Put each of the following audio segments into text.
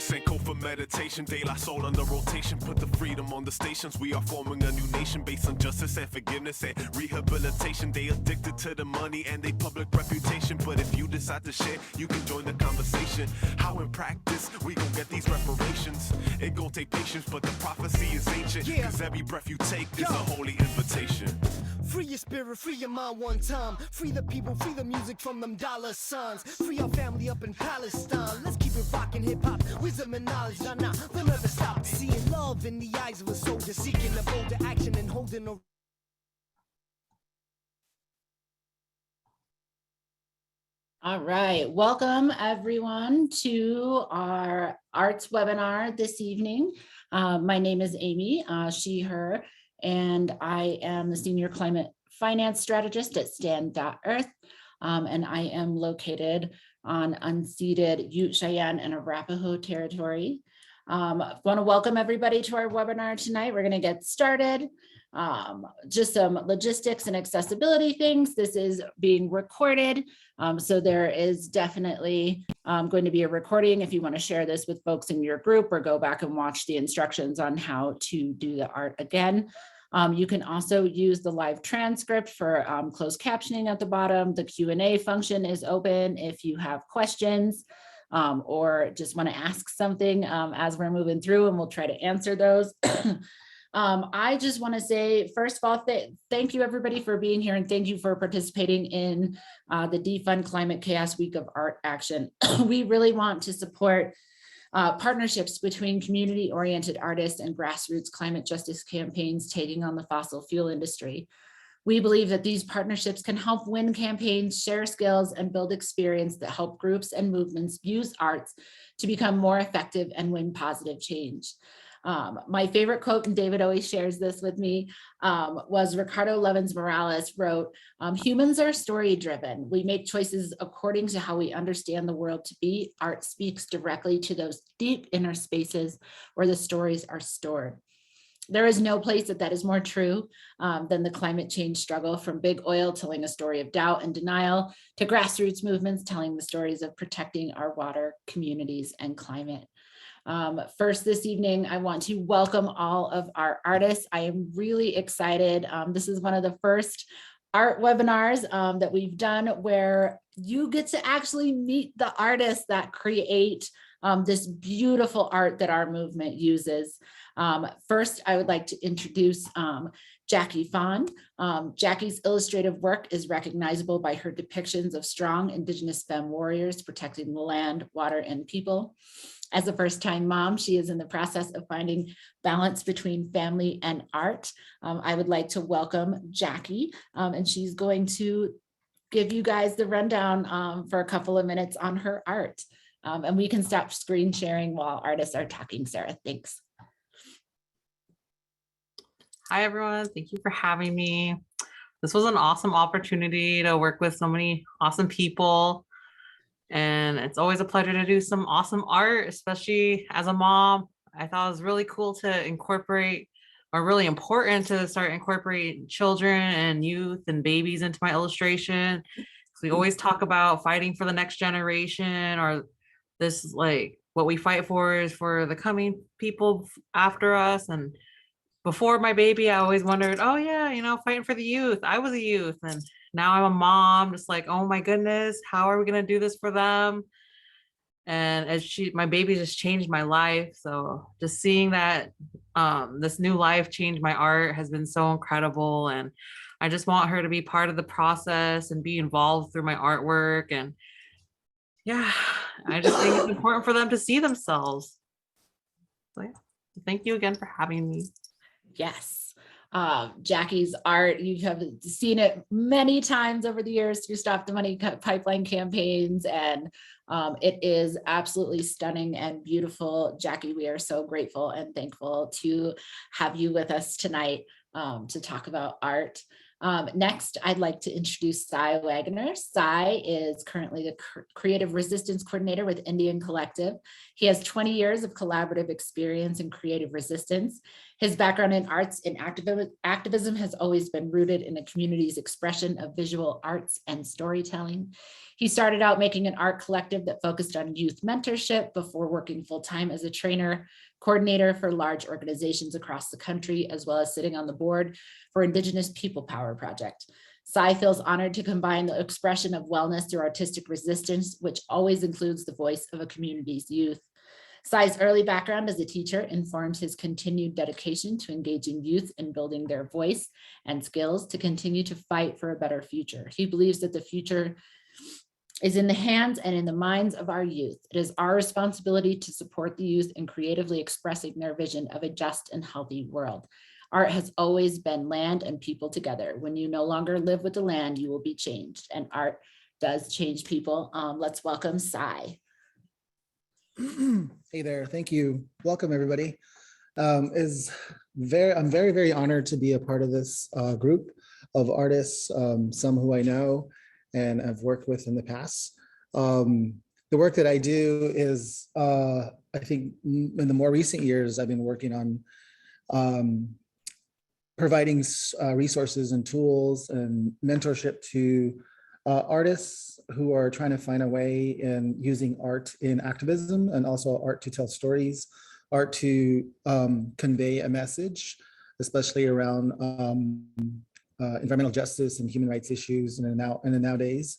100% code for meditation. De La Soul under rotation. Put the freedom on the stations. We are forming a new nation based on justice and forgiveness and rehabilitation. They addicted to the money and they public reputation. But if you decide to share, you can join the conversation. How in practice we gon' get these reparations? It gon' take patience, but the prophecy is ancient. Cause every breath you take is a holy invitation. Free your spirit, free your mind one time. Free the people, free the music from them dollar signs. Free our family up in Palestine. Let's keep it rockin', hip-hop, wisdom and knowledge. Nah, they'll never stop. Seeing love in the eyes of a soldier, seeking a bolder action and holding a... All right, welcome everyone to our arts webinar this evening. My name is Amy, she, her, and I am the Senior Climate Finance Strategist at Stand.Earth, and I am located on unceded Ute, Cheyenne, and Arapaho territory. I want to welcome everybody to our webinar tonight. We're going to get started. Just some logistics and accessibility things. This is being recorded, so there is definitely going to be a recording if you want to share this with folks in your group or go back and watch the instructions on how to do the art again. You can also use the live transcript for closed captioning at the bottom. The Q&A function is open if you have questions or just want to ask something as we're moving through, and we'll try to answer those. I just want to say, first of all, thank you everybody for being here, and thank you for participating in the Defund Climate Chaos Week of Art Action. We really want to support partnerships between community-oriented artists and grassroots climate justice campaigns taking on the fossil fuel industry. We believe that these partnerships can help win campaigns, share skills, and build experience that help groups and movements use arts to become more effective and win positive change. My favorite quote, and David always shares this with me, was Ricardo Levins Morales wrote, "Humans are story driven. We make choices according to how we understand the world to be. Art speaks directly to those deep inner spaces where the stories are stored." There is no place that is more true than the climate change struggle, from big oil telling a story of doubt and denial to grassroots movements telling the stories of protecting our water, communities, and climate. First this evening, I want to welcome all of our artists. I am really excited. This is one of the first art webinars that we've done where you get to actually meet the artists that create this beautiful art that our movement uses. First, I would like to introduce Jackie Fawn. Jackie's illustrative work is recognizable by her depictions of strong Indigenous femme warriors protecting the land, water, and people. As a first-time mom, she is in the process of finding balance between family and art. I would like to welcome Jackie, and she's going to give you guys the rundown for a couple of minutes on her art. And we can stop screen sharing while artists are talking, Sarah. Thanks. Hi, everyone. Thank you for having me. This was an awesome opportunity to work with so many awesome people. And it's always a pleasure to do some awesome art, especially as a mom. I thought it was really cool to incorporate, or really important to start incorporating children and youth and babies into my illustration. So we always talk about fighting for the next generation, or this, like, what we fight for is for the coming people after us. And before my baby, I always wondered, oh yeah, you know, fighting for the youth. I was a youth, and now I'm a mom, just like, oh my goodness, how are we gonna do this for them? And as my baby just changed my life. So just seeing that this new life change my art has been so incredible. And I just want her to be part of the process and be involved through my artwork. And yeah, I just think it's important for them to see themselves. So yeah, thank you again for having me. Yes. Jackie's art, you have seen it many times over the years through Stop the Money Pipeline campaigns, and it is absolutely stunning and beautiful. Jackie, we are so grateful and thankful to have you with us tonight to talk about art. Next, I'd like to introduce Cy Wagner. Cy is currently the Creative Resistance Coordinator with Indian Collective. He has 20 years of collaborative experience in creative resistance. His background in arts and activism has always been rooted in the community's expression of visual arts and storytelling. He started out making an art collective that focused on youth mentorship before working full-time as a trainer, coordinator for large organizations across the country, as well as sitting on the board for Indigenous People Power Project. Sai feels honored to combine the expression of wellness through artistic resistance, which always includes the voice of a community's youth. Sai's early background as a teacher informs his continued dedication to engaging youth in building their voice and skills to continue to fight for a better future. He believes that the future is in the hands and in the minds of our youth. It is our responsibility to support the youth in creatively expressing their vision of a just and healthy world. Art has always been land and people together. When you no longer live with the land, you will be changed, and art does change people. Let's welcome Sai. Hey there, thank you. Welcome everybody. I'm very, very honored to be a part of this group of artists, some who I know and have worked with in the past. The work that I do is, I think in the more recent years, I've been working on providing resources and tools and mentorship to artists who are trying to find a way in using art in activism, and also art to tell stories, art to convey a message, especially around environmental justice and human rights issues in the nowadays.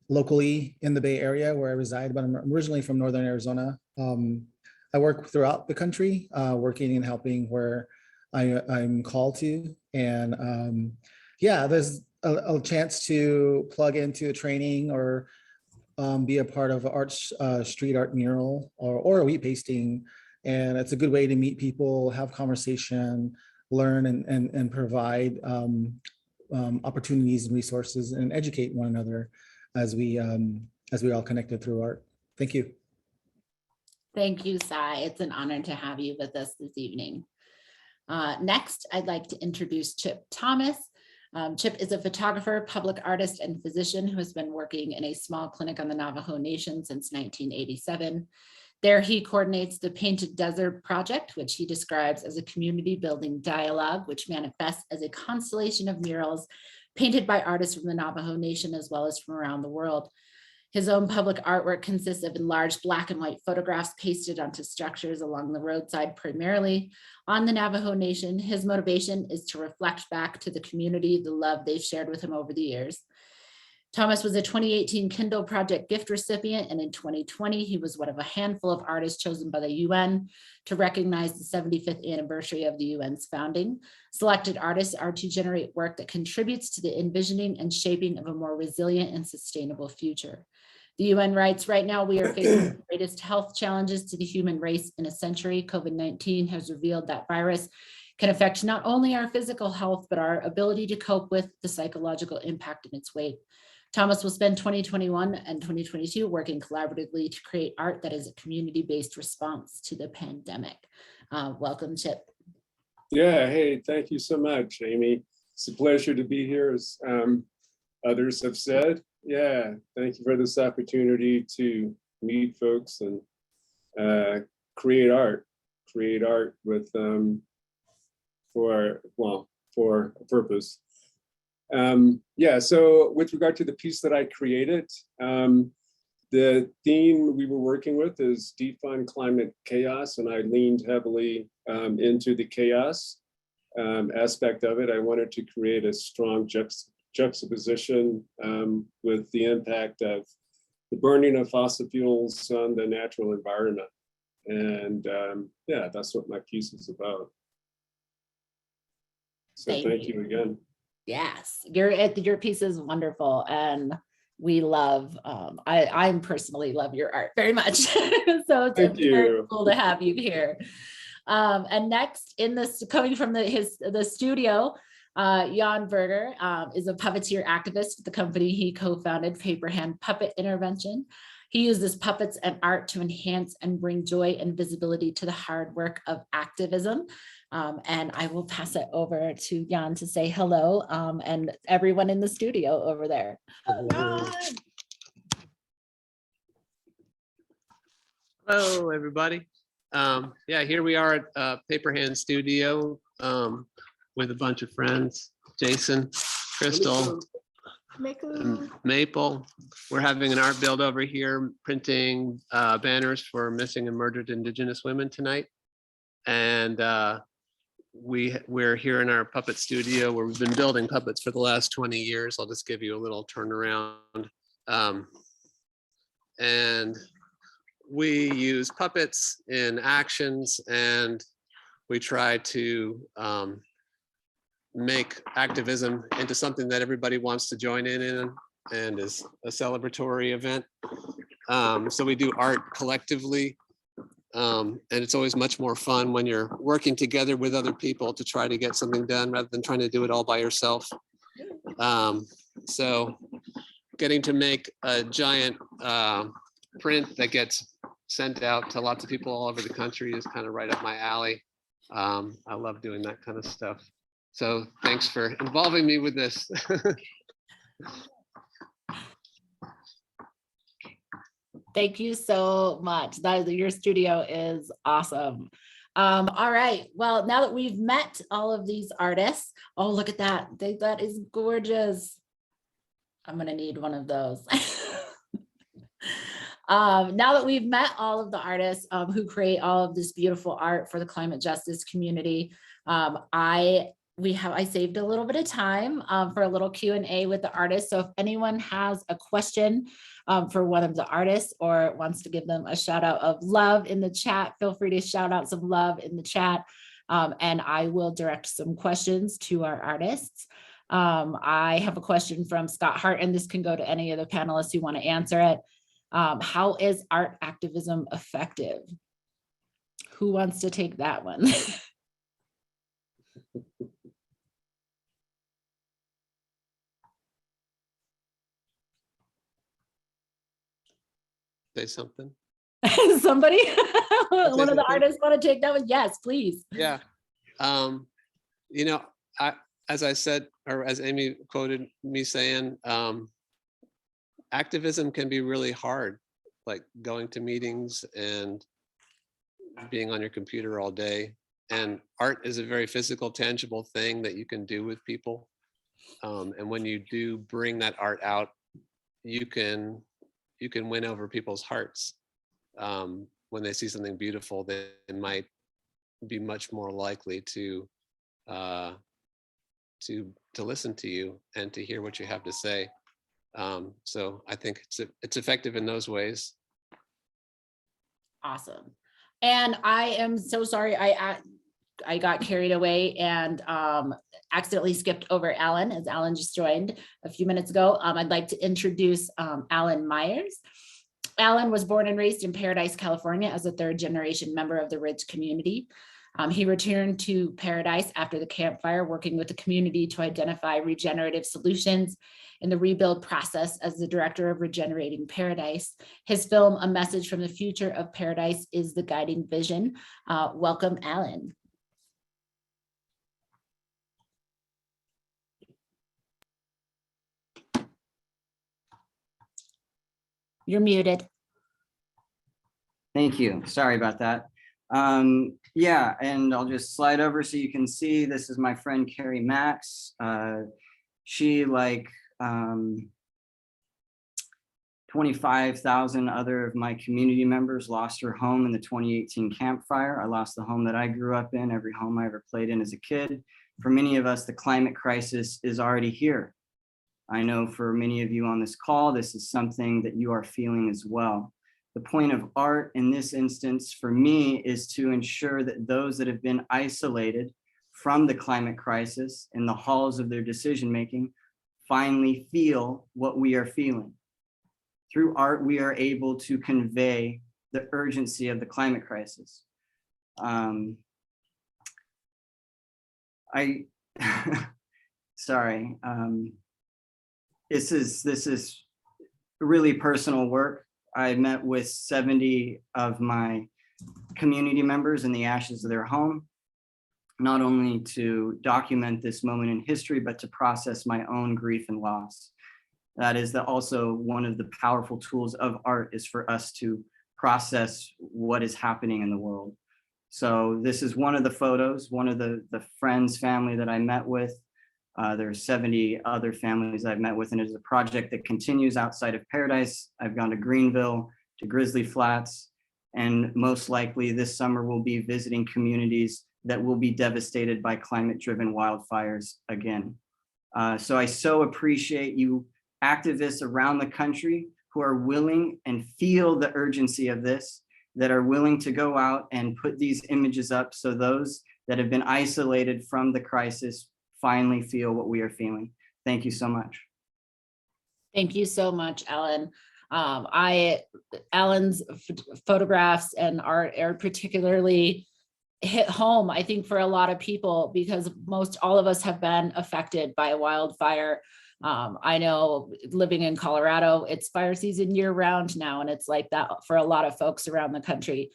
Locally in the Bay Area where I reside, but I'm originally from Northern Arizona. I work throughout the country, working and helping where I'm called to. And yeah, there's a chance to plug into a training or be a part of a street art mural or a wheat pasting. And it's a good way to meet people, have conversation, learn and provide opportunities and resources and educate one another as we all connected through art. Thank you. Thank you, Sai. It's an honor to have you with us this evening. Next, I'd like to introduce Chip Thomas. Chip is a photographer, public artist, and physician who has been working in a small clinic on the Navajo Nation since 1987. There, he coordinates the Painted Desert Project, which he describes as a community building dialogue, which manifests as a constellation of murals painted by artists from the Navajo Nation as well as from around the world. His own public artwork consists of enlarged black and white photographs pasted onto structures along the roadside, primarily on the Navajo Nation. His motivation is to reflect back to the community the love they've shared with him over the years. Thomas was a 2018 Kindle Project gift recipient, and in 2020, he was one of a handful of artists chosen by the UN to recognize the 75th anniversary of the UN's founding. Selected artists are to generate work that contributes to the envisioning and shaping of a more resilient and sustainable future. The UN writes, right now we are facing the greatest health challenges to the human race in a century. COVID-19 has revealed that virus can affect not only our physical health, but our ability to cope with the psychological impact in its wake. Thomas will spend 2021 and 2022 working collaboratively to create art that is a community-based response to the pandemic. Welcome, Chip. Yeah, hey, thank you so much, Amy. It's a pleasure to be here, as others have said. Yeah, thank you for this opportunity to meet folks and create art with for a purpose. Yeah, so with regard to the piece that I created, the theme we were working with is defund climate chaos, and I leaned heavily into the chaos aspect of it. I wanted to create a strong juxtaposition with the impact of the burning of fossil fuels on the natural environment. And yeah, that's what my piece is about. So thank you again. Yes, your piece is wonderful, and we love. I personally love your art very much. So it's very cool to have you here. And next, coming from the studio, Jan Berger is a puppeteer activist with the company he co-founded, Paperhand Puppet Intervention. He uses puppets and art to enhance and bring joy and visibility to the hard work of activism. And I will pass it over to Jan to say hello, and everyone in the studio over there. Hello, everybody. Yeah, here we are at Paper Hand Studio with a bunch of friends, Jason, Crystal, and Maple. We're having an art build over here, printing banners for missing and murdered Indigenous women tonight. And we're here in our puppet studio where we've been building puppets for the last 20 years. I'll just give you a little turnaround. And we use puppets in actions, and we try to make activism into something that everybody wants to join in and is a celebratory event. So we do art collectively, and it's always much more fun when you're working together with other people to try to get something done rather than trying to do it all by yourself. So getting to make a giant print that gets sent out to lots of people all over the country is kind of right up my alley. I love doing that kind of stuff. So thanks for involving me with this. Thank you so much. Your studio is awesome. All right. Well, now that we've met all of these artists, oh, look at that. That is gorgeous. I'm going to need one of those. Now that we've met all of the artists who create all of this beautiful art for the climate justice community, I saved a little bit of time for a little Q&A with the artists. So if anyone has a question for one of the artists or wants to give them a shout out of love in the chat, feel free to shout out some love in the chat, and I will direct some questions to our artists. I have a question from Scott Hart, and this can go to any of the panelists who want to answer it. How is art activism effective? Who wants to take that one? Say something. Somebody? One of the artists want to take that one? Yes, please. Yeah. You know, as I said, or as Amy quoted me saying, activism can be really hard, like going to meetings and being on your computer all day. And art is a very physical, tangible thing that you can do with people. And when you do bring that art out, you can win over people's hearts. When they see something beautiful, they might be much more likely to listen to you and to hear what you have to say. So I think it's effective in those ways. Awesome. And I am so sorry I got carried away and accidentally skipped over Alan, as Alan just joined a few minutes ago. I'd like to introduce Alan Myers. Alan was born and raised in Paradise, California as a third-generation member of the Ridge community. He returned to Paradise after the campfire, working with the community to identify regenerative solutions in the rebuild process as the director of Regenerating Paradise. His film, A Message from the Future of Paradise, is the guiding vision. Welcome, Alan. You're muted. Thank you. Sorry about that. Yeah, and I'll just slide over so you can see this is my friend Carrie Max. She, like 25,000 other of my community members, lost her home in the 2018 campfire. I lost the home that I grew up in, every home I ever played in as a kid. For many of us, the climate crisis is already here. I know for many of you on this call, this is something that you are feeling as well. The point of art in this instance for me is to ensure that those that have been isolated from the climate crisis in the halls of their decision-making finally feel what we are feeling. Through art, we are able to convey the urgency of the climate crisis. Sorry. This is really personal work. I met with 70 of my community members in the ashes of their home, not only to document this moment in history, but to process my own grief and loss. That is also one of the powerful tools of art, is for us to process what is happening in the world. So this is one of the photos, one of the friends, family that I met with. There's 70 other families I've met with, and it is a project that continues outside of Paradise. I've gone to Greenville, to Grizzly Flats, and most likely this summer we'll be visiting communities that will be devastated by climate-driven wildfires again. So I so appreciate you activists around the country who are willing and feel the urgency of this, that are willing to go out and put these images up so those that have been isolated from the crisis finally feel what we are feeling. Thank you so much. Thank you so much, Alan. Alan's photographs and art are particularly hit home, I think, for a lot of people, because all of us have been affected by a wildfire. I know, living in Colorado, it's fire season year round now, and it's like that for a lot of folks around the country.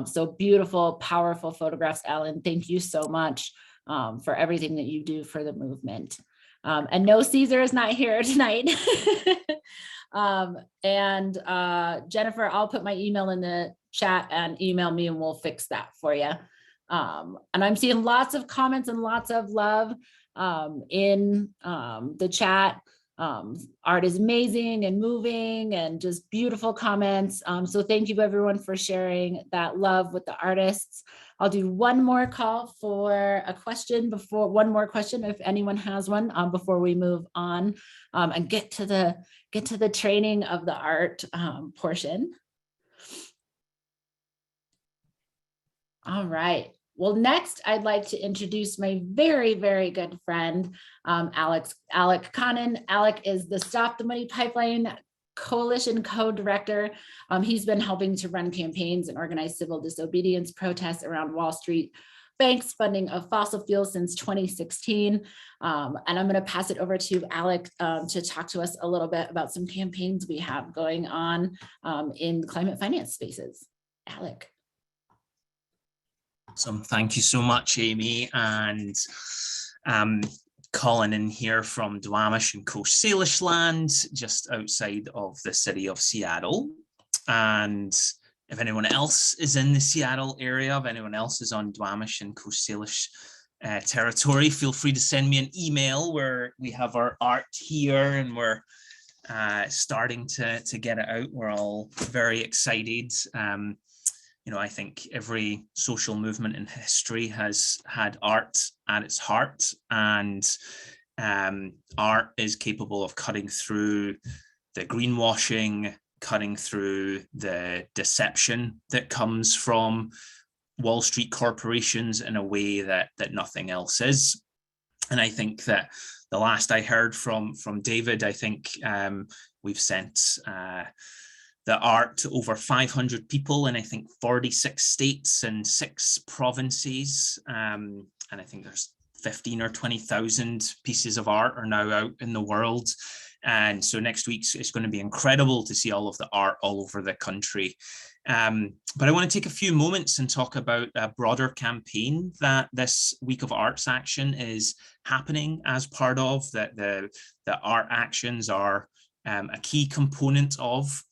So beautiful, powerful photographs, Alan. Thank you so much for everything that you do for the movement. And no, Caesar is not here tonight. Jennifer, I'll put my email in the chat, and email me and we'll fix that for you. And I'm seeing lots of comments and lots of love in the chat. Art is amazing and moving, and just beautiful comments. So thank you everyone for sharing that love with the artists. I'll do one more call for a question if anyone has one, before we move on and get to the training of the art portion. All right. Well, next, I'd like to introduce my very, very good friend, Alec Connon. Alec is the Stop the Money Pipeline Coalition co-director. He's been helping to run campaigns and organize civil disobedience protests around Wall Street banks funding of fossil fuels since 2016. And I'm going to pass it over to Alec to talk to us a little bit about some campaigns we have going on in climate finance spaces. Alec. Awesome. Thank you so much, Amy. And calling in here from Duwamish and Coast Salish land, just outside of the city of Seattle. And if anyone else is in the Seattle area, if anyone else is on Duwamish and Coast Salish territory, feel free to send me an email, where we have our art here and we're starting to get it out. We're all very excited. You know, I think every social movement in history has had art at its heart, and art is capable of cutting through the greenwashing, cutting through the deception that comes from Wall Street corporations in a way that nothing else is. And I think that the last I heard from David, I think we've sent the art to over 500 people in, I think, 46 states and 6 provinces. And I think there's 15 or 20,000 pieces of art are now out in the world. And so next week it's going to be incredible to see all of the art all over the country. But I want to take a few moments and talk about a broader campaign that this week of Arts Action is happening as part of, that the art actions are a key component of.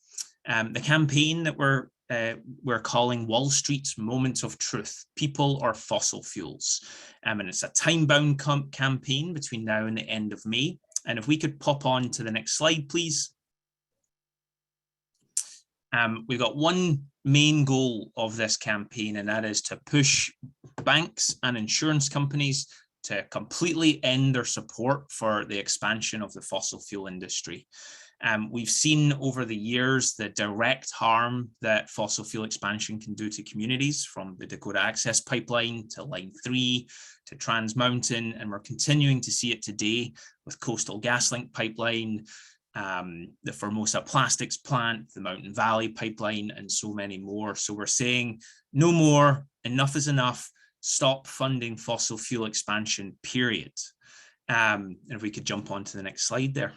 The campaign that we're calling Wall Street's Moment of Truth, People or Fossil Fuels. And it's a time-bound campaign between now and the end of May. And if we could pop on to the next slide, please. We've got one main goal of this campaign, and that is to push banks and insurance companies to completely end their support for the expansion of the fossil fuel industry. We've seen over the years the direct harm that fossil fuel expansion can do to communities, from the Dakota Access Pipeline to Line 3 to Trans Mountain, and we're continuing to see it today with Coastal GasLink Pipeline, the Formosa Plastics Plant, the Mountain Valley Pipeline, and so many more. So we're saying no more, enough is enough, stop funding fossil fuel expansion, period. And if we could jump on to the next slide there.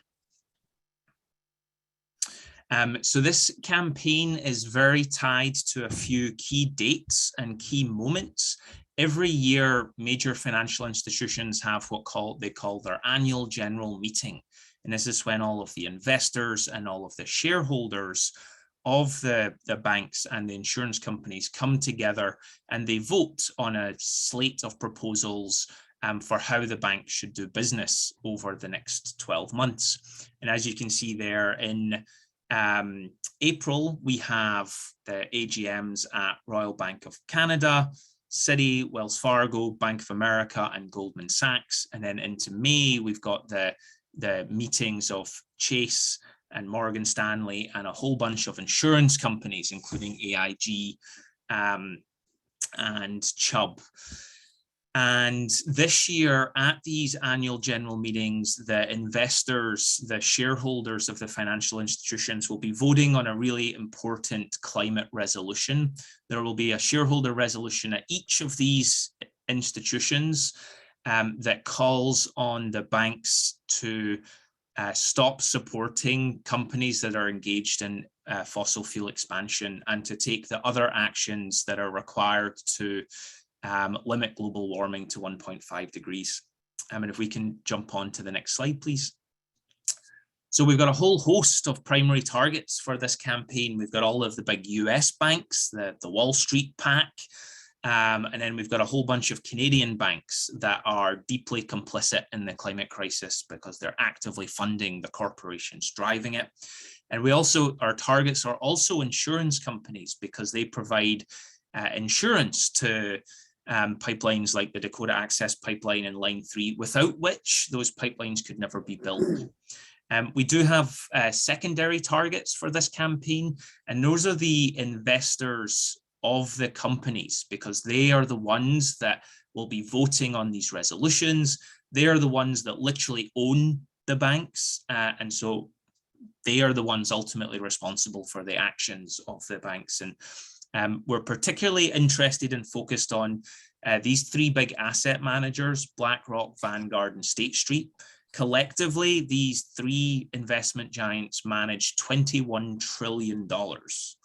So this campaign is very tied to a few key dates and key moments. Every year, major financial institutions have what they call their annual general meeting. And this is when all of the investors and all of the shareholders of the banks and the insurance companies come together and they vote on a slate of proposals for how the bank should do business over the next 12 months. And as you can see there, in April, we have the AGMs at Royal Bank of Canada, Citi, Wells Fargo, Bank of America, and Goldman Sachs. And then into May, we've got the meetings of Chase and Morgan Stanley and a whole bunch of insurance companies, including AIG and Chubb. And this year at these annual general meetings, the investors, the shareholders of the financial institutions will be voting on a really important climate resolution. There will be a shareholder resolution at each of these institutions that calls on the banks to stop supporting companies that are engaged in fossil fuel expansion and to take the other actions that are required to limit global warming to 1.5 degrees. And if we can jump on to the next slide, please. So we've got a whole host of primary targets for this campaign. We've got all of the big US banks, the Wall Street pack, and then we've got a whole bunch of Canadian banks that are deeply complicit in the climate crisis because they're actively funding the corporations driving it. And we also, our targets are also insurance companies because they provide insurance to pipelines like the Dakota Access Pipeline and Line 3, without which those pipelines could never be built. We do have secondary targets for this campaign, and those are the investors of the companies because they are the ones that will be voting on these resolutions. They are the ones that literally own the banks, and so they are the ones ultimately responsible for the actions of the banks. And we're particularly interested and focused on these three big asset managers, BlackRock, Vanguard, and State Street. Collectively, these three investment giants manage $21 trillion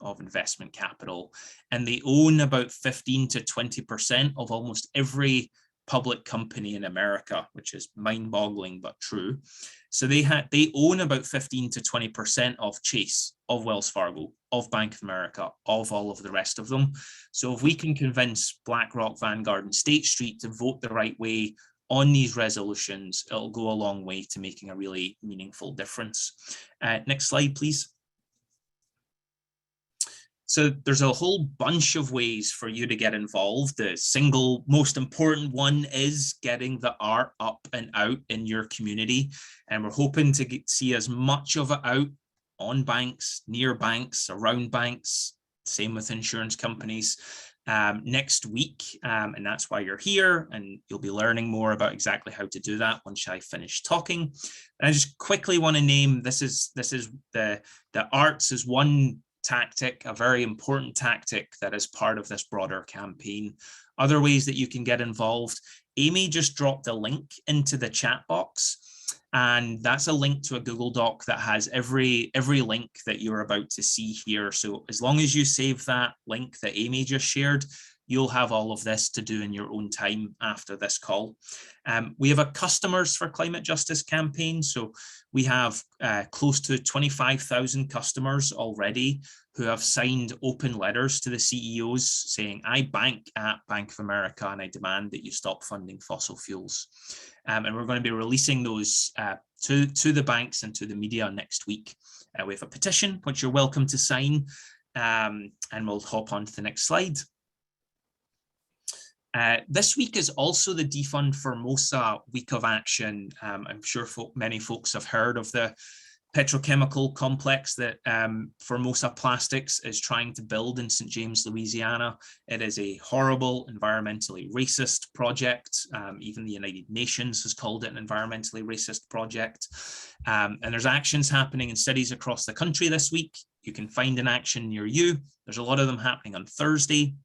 of investment capital, and they own about 15 to 20% of almost every public company in America, which is mind-boggling but true. So they own about 15 to 20% of Chase, of Wells Fargo, of Bank of America, of all of the rest of them. So if we can convince BlackRock, Vanguard, and State Street to vote the right way on these resolutions, it'll go a long way to making a really meaningful difference. Next slide, please. So there's a whole bunch of ways for you to get involved. The single most important one is getting the art up and out in your community. And we're hoping to see as much of it out on banks, near banks, around banks, same with insurance companies next week. And that's why you're here. And you'll be learning more about exactly how to do that once I finish talking. And I just quickly want to name, this is the arts is one tactic, a very important tactic that is part of this broader campaign. Other ways that you can get involved, Amy just dropped a link into the chat box, and that's a link to a Google Doc that has every link that you're about to see here. So as long as you save that link that Amy just shared, you'll have all of this to do in your own time after this call. We have a Customers for Climate Justice campaign. So we have close to 25,000 customers already who have signed open letters to the CEOs saying, I bank at Bank of America and I demand that you stop funding fossil fuels. And we're going to be releasing those to the banks and to the media next week. We have a petition, which you're welcome to sign, and we'll hop on to the next slide. This week is also the Defund Formosa Week of Action. I'm sure many folks have heard of the petrochemical complex that Formosa Plastics is trying to build in St. James, Louisiana. It is a horrible, environmentally racist project. Even the United Nations has called it an environmentally racist project. And there's actions happening in cities across the country this week. You can find an action near you. There's a lot of them happening on Thursday.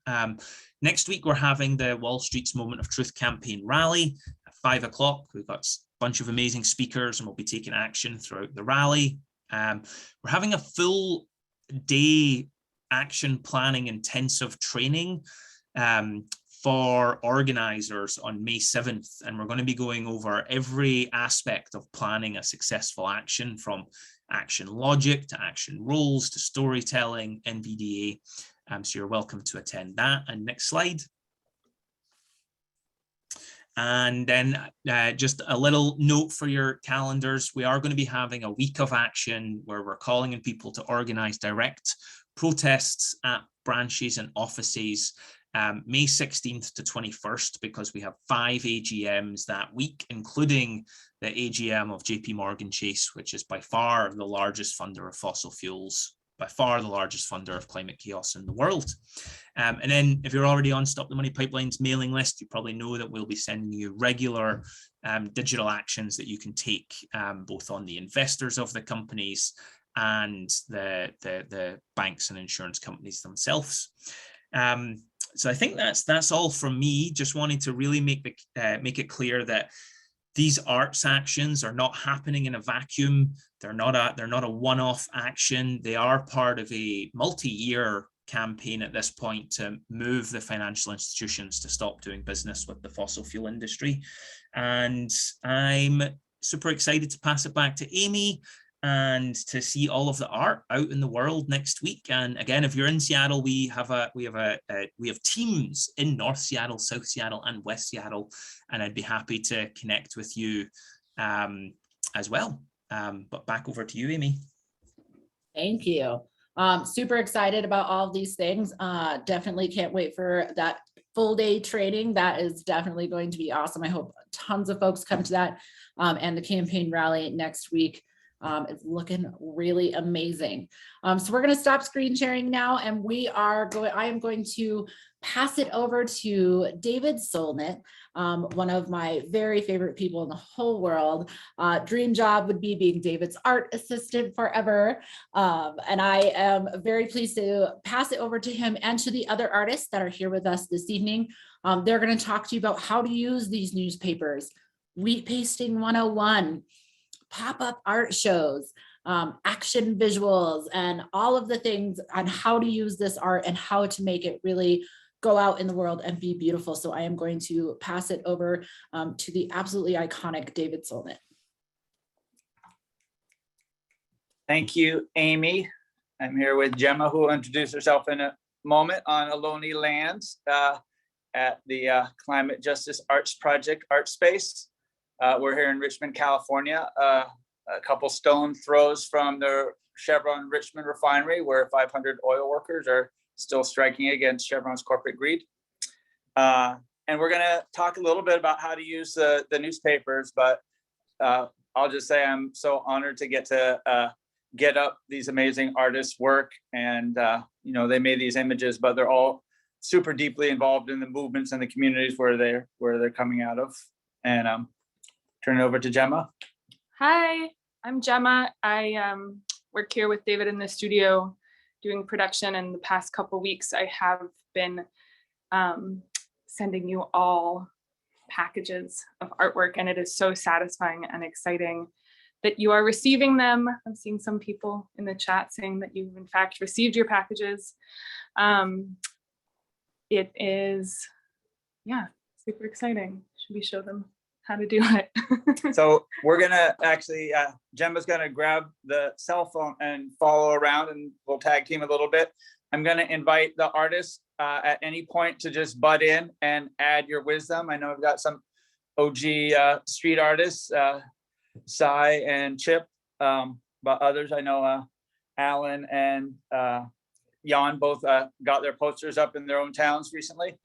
Next week, we're having the Wall Street's Moment of Truth campaign rally at 5 o'clock. We've got a bunch of amazing speakers and we'll be taking action throughout the rally. We're having a full day action planning intensive training for organizers on May 7th. And we're going to be going over every aspect of planning a successful action, from action logic to action rules to storytelling, NVDA. So you're welcome to attend that. And next slide. And then just a little note for your calendars. We are going to be having a week of action where we're calling on people to organize direct protests at branches and offices May 16th to 21st, because we have 5 AGMs that week, including the AGM of JP Morgan Chase, which is by far the largest funder of fossil fuels, by far the largest funder of climate chaos in the world. And then if you're already on Stop the Money Pipeline's mailing list, you probably know that we'll be sending you regular digital actions that you can take both on the investors of the companies and the banks and insurance companies themselves. So I think that's all from me. Just wanting to really make it clear that these arts actions are not happening in a vacuum. They're not a one-off action. They are part of a multi-year campaign at this point to move the financial institutions to stop doing business with the fossil fuel industry. And I'm super excited to pass it back to Amy and to see all of the art out in the world next week. And again, if you're in Seattle, we have teams in North Seattle, South Seattle, and West Seattle, and I'd be happy to connect with you as well. But back over to you, Amy. Thank you. Super excited about all of these things. Definitely can't wait for that full day training. That is definitely going to be awesome. I hope tons of folks come to that, and the campaign rally next week. It's looking really amazing. So we're going to stop screen sharing now, and I am going to pass it over to David Solnit, one of my very favorite people in the whole world. Dream job would be being David's art assistant forever. And I am very pleased to pass it over to him and to the other artists that are here with us this evening. They're going to talk to you about how to use these newspapers, wheat pasting 101, pop-up art shows, action visuals, and all of the things on how to use this art and how to make it really go out in the world and be beautiful. So I am going to pass it over to the absolutely iconic David Solnit. Thank you, Amy. I'm here with Gemma, who will introduce herself in a moment, on Ohlone Lands at the Climate Justice Arts Project Art Space. We're here in Richmond, California, a couple stone throws from the Chevron Richmond refinery, where 500 oil workers are still striking against Chevron's corporate greed. And we're going to talk a little bit about how to use the newspapers, but I'll just say I'm so honored to get up these amazing artists' work. And they made these images, but they're all super deeply involved in the movements and the communities where they're coming out of. And turn it over to Gemma. Hi, I'm Gemma. I work here with David in the studio doing production, and the past couple weeks I have been sending you all packages of artwork, and it is so satisfying and exciting that you are receiving them. I'm seeing some people in the chat saying that you've in fact received your packages. It is, super exciting. Should we show them how to do it? So we're gonna actually, Gemma's gonna grab the cell phone and follow around, and we'll tag team a little bit. I'm gonna invite the artists at any point to just butt in and add your wisdom. I know we've got some OG street artists, Cy and Chip, but others, I know Alan and Jan both got their posters up in their own towns recently.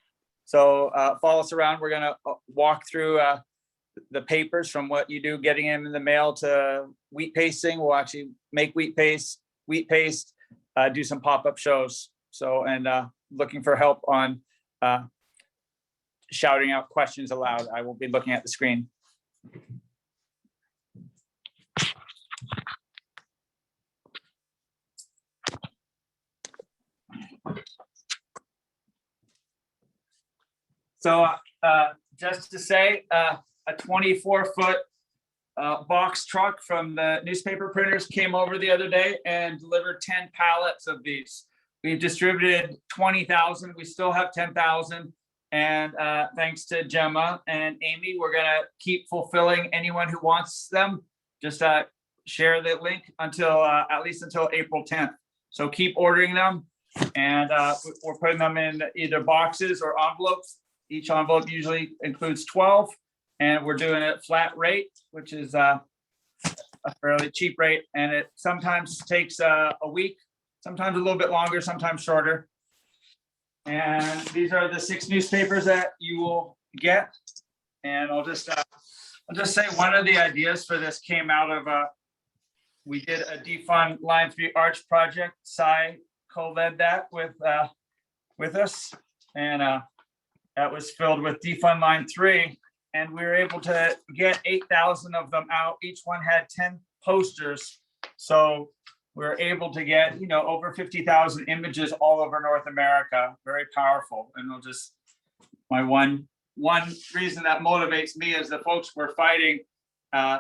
So follow us around. We're gonna walk through the papers, from what you do getting them in the mail to wheat pasting. We'll actually make wheat paste, do some pop-up shows. So, and looking for help on shouting out questions aloud. I will be looking at the screen. So just to say, a 24-foot box truck from the newspaper printers came over the other day and delivered 10 pallets of these. We've distributed 20,000. We still have 10,000. And thanks to Gemma and Amy, we're gonna keep fulfilling anyone who wants them. Just share the link until at least until April 10th. So keep ordering them, and we're putting them in either boxes or envelopes. Each envelope usually includes 12, and we're doing it flat rate, which is a fairly cheap rate, and it sometimes takes a week, sometimes a little bit longer, sometimes shorter. And these are the 6 newspapers that you will get. And I'll just say one of the ideas for this came out of we did a defund Line 3 Arts project. Cy co-led that with us, and that was filled with defund Line 3. And we were able to get 8,000 of them out. Each one had 10 posters. So we were able to get, over 50,000 images all over North America. Very powerful. And I'll just, my one reason that motivates me is the folks we're fighting,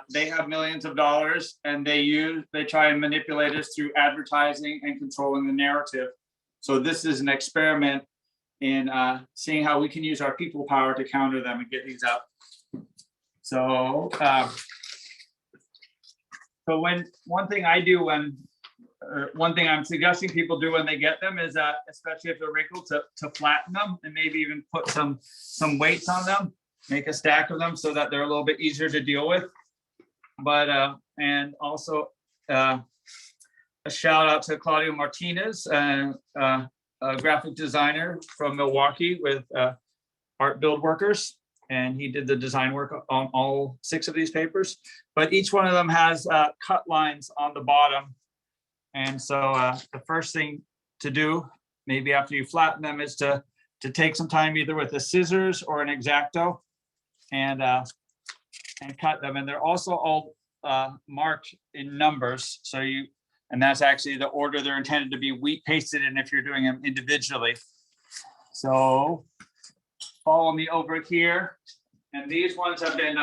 they have millions of dollars, and they try and manipulate us through advertising and controlling the narrative. So this is an experiment in seeing how we can use our people power to counter them and get these out. So, one thing I'm suggesting people do when they get them is, especially if they're wrinkled, to flatten them and maybe even put some weights on them, make a stack of them so that they're a little bit easier to deal with. But and also a shout out to Claudio Martinez, a graphic designer from Milwaukee with Art Build Workers. And he did the design work on all 6 of these papers, but each one of them has cut lines on the bottom. And so the first thing to do, maybe after you flatten them, is to take some time either with a scissors or an X-Acto and cut them. And they're also all marked in numbers. So and that's actually the order they're intended to be wheat pasted in if you're doing them individually. So follow me over here. And these ones have been,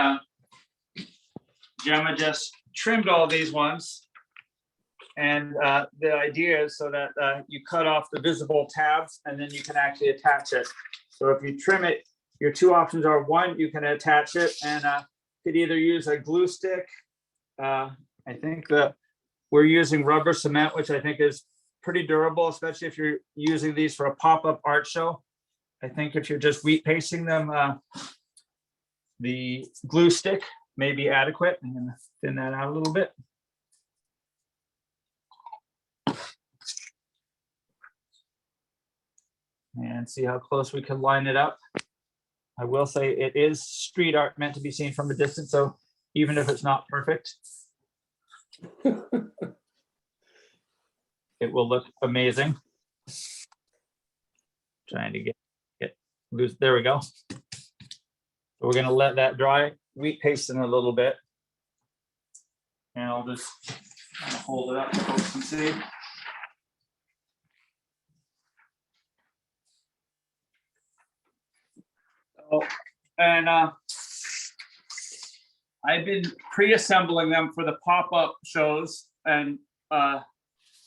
Gemma just trimmed all these ones. And the idea is so that you cut off the visible tabs and then you can actually attach it. So if you trim it, your 2 options are: 1, you can attach it, and you could either use a glue stick. I think that we're using rubber cement, which I think is pretty durable, especially if you're using these for a pop-up art show. I think if you're just wheat pasting them, the glue stick may be adequate. I'm gonna thin that out a little bit. And see how close we can line it up. I will say it is street art meant to be seen from a distance, so even if it's not perfect, it will look amazing. Trying to get loose. There we go. So we're going to let that dry, wheat paste in a little bit. And I'll just kind of hold it up so folks can see. Oh, and I've been pre-assembling them for the pop-up shows and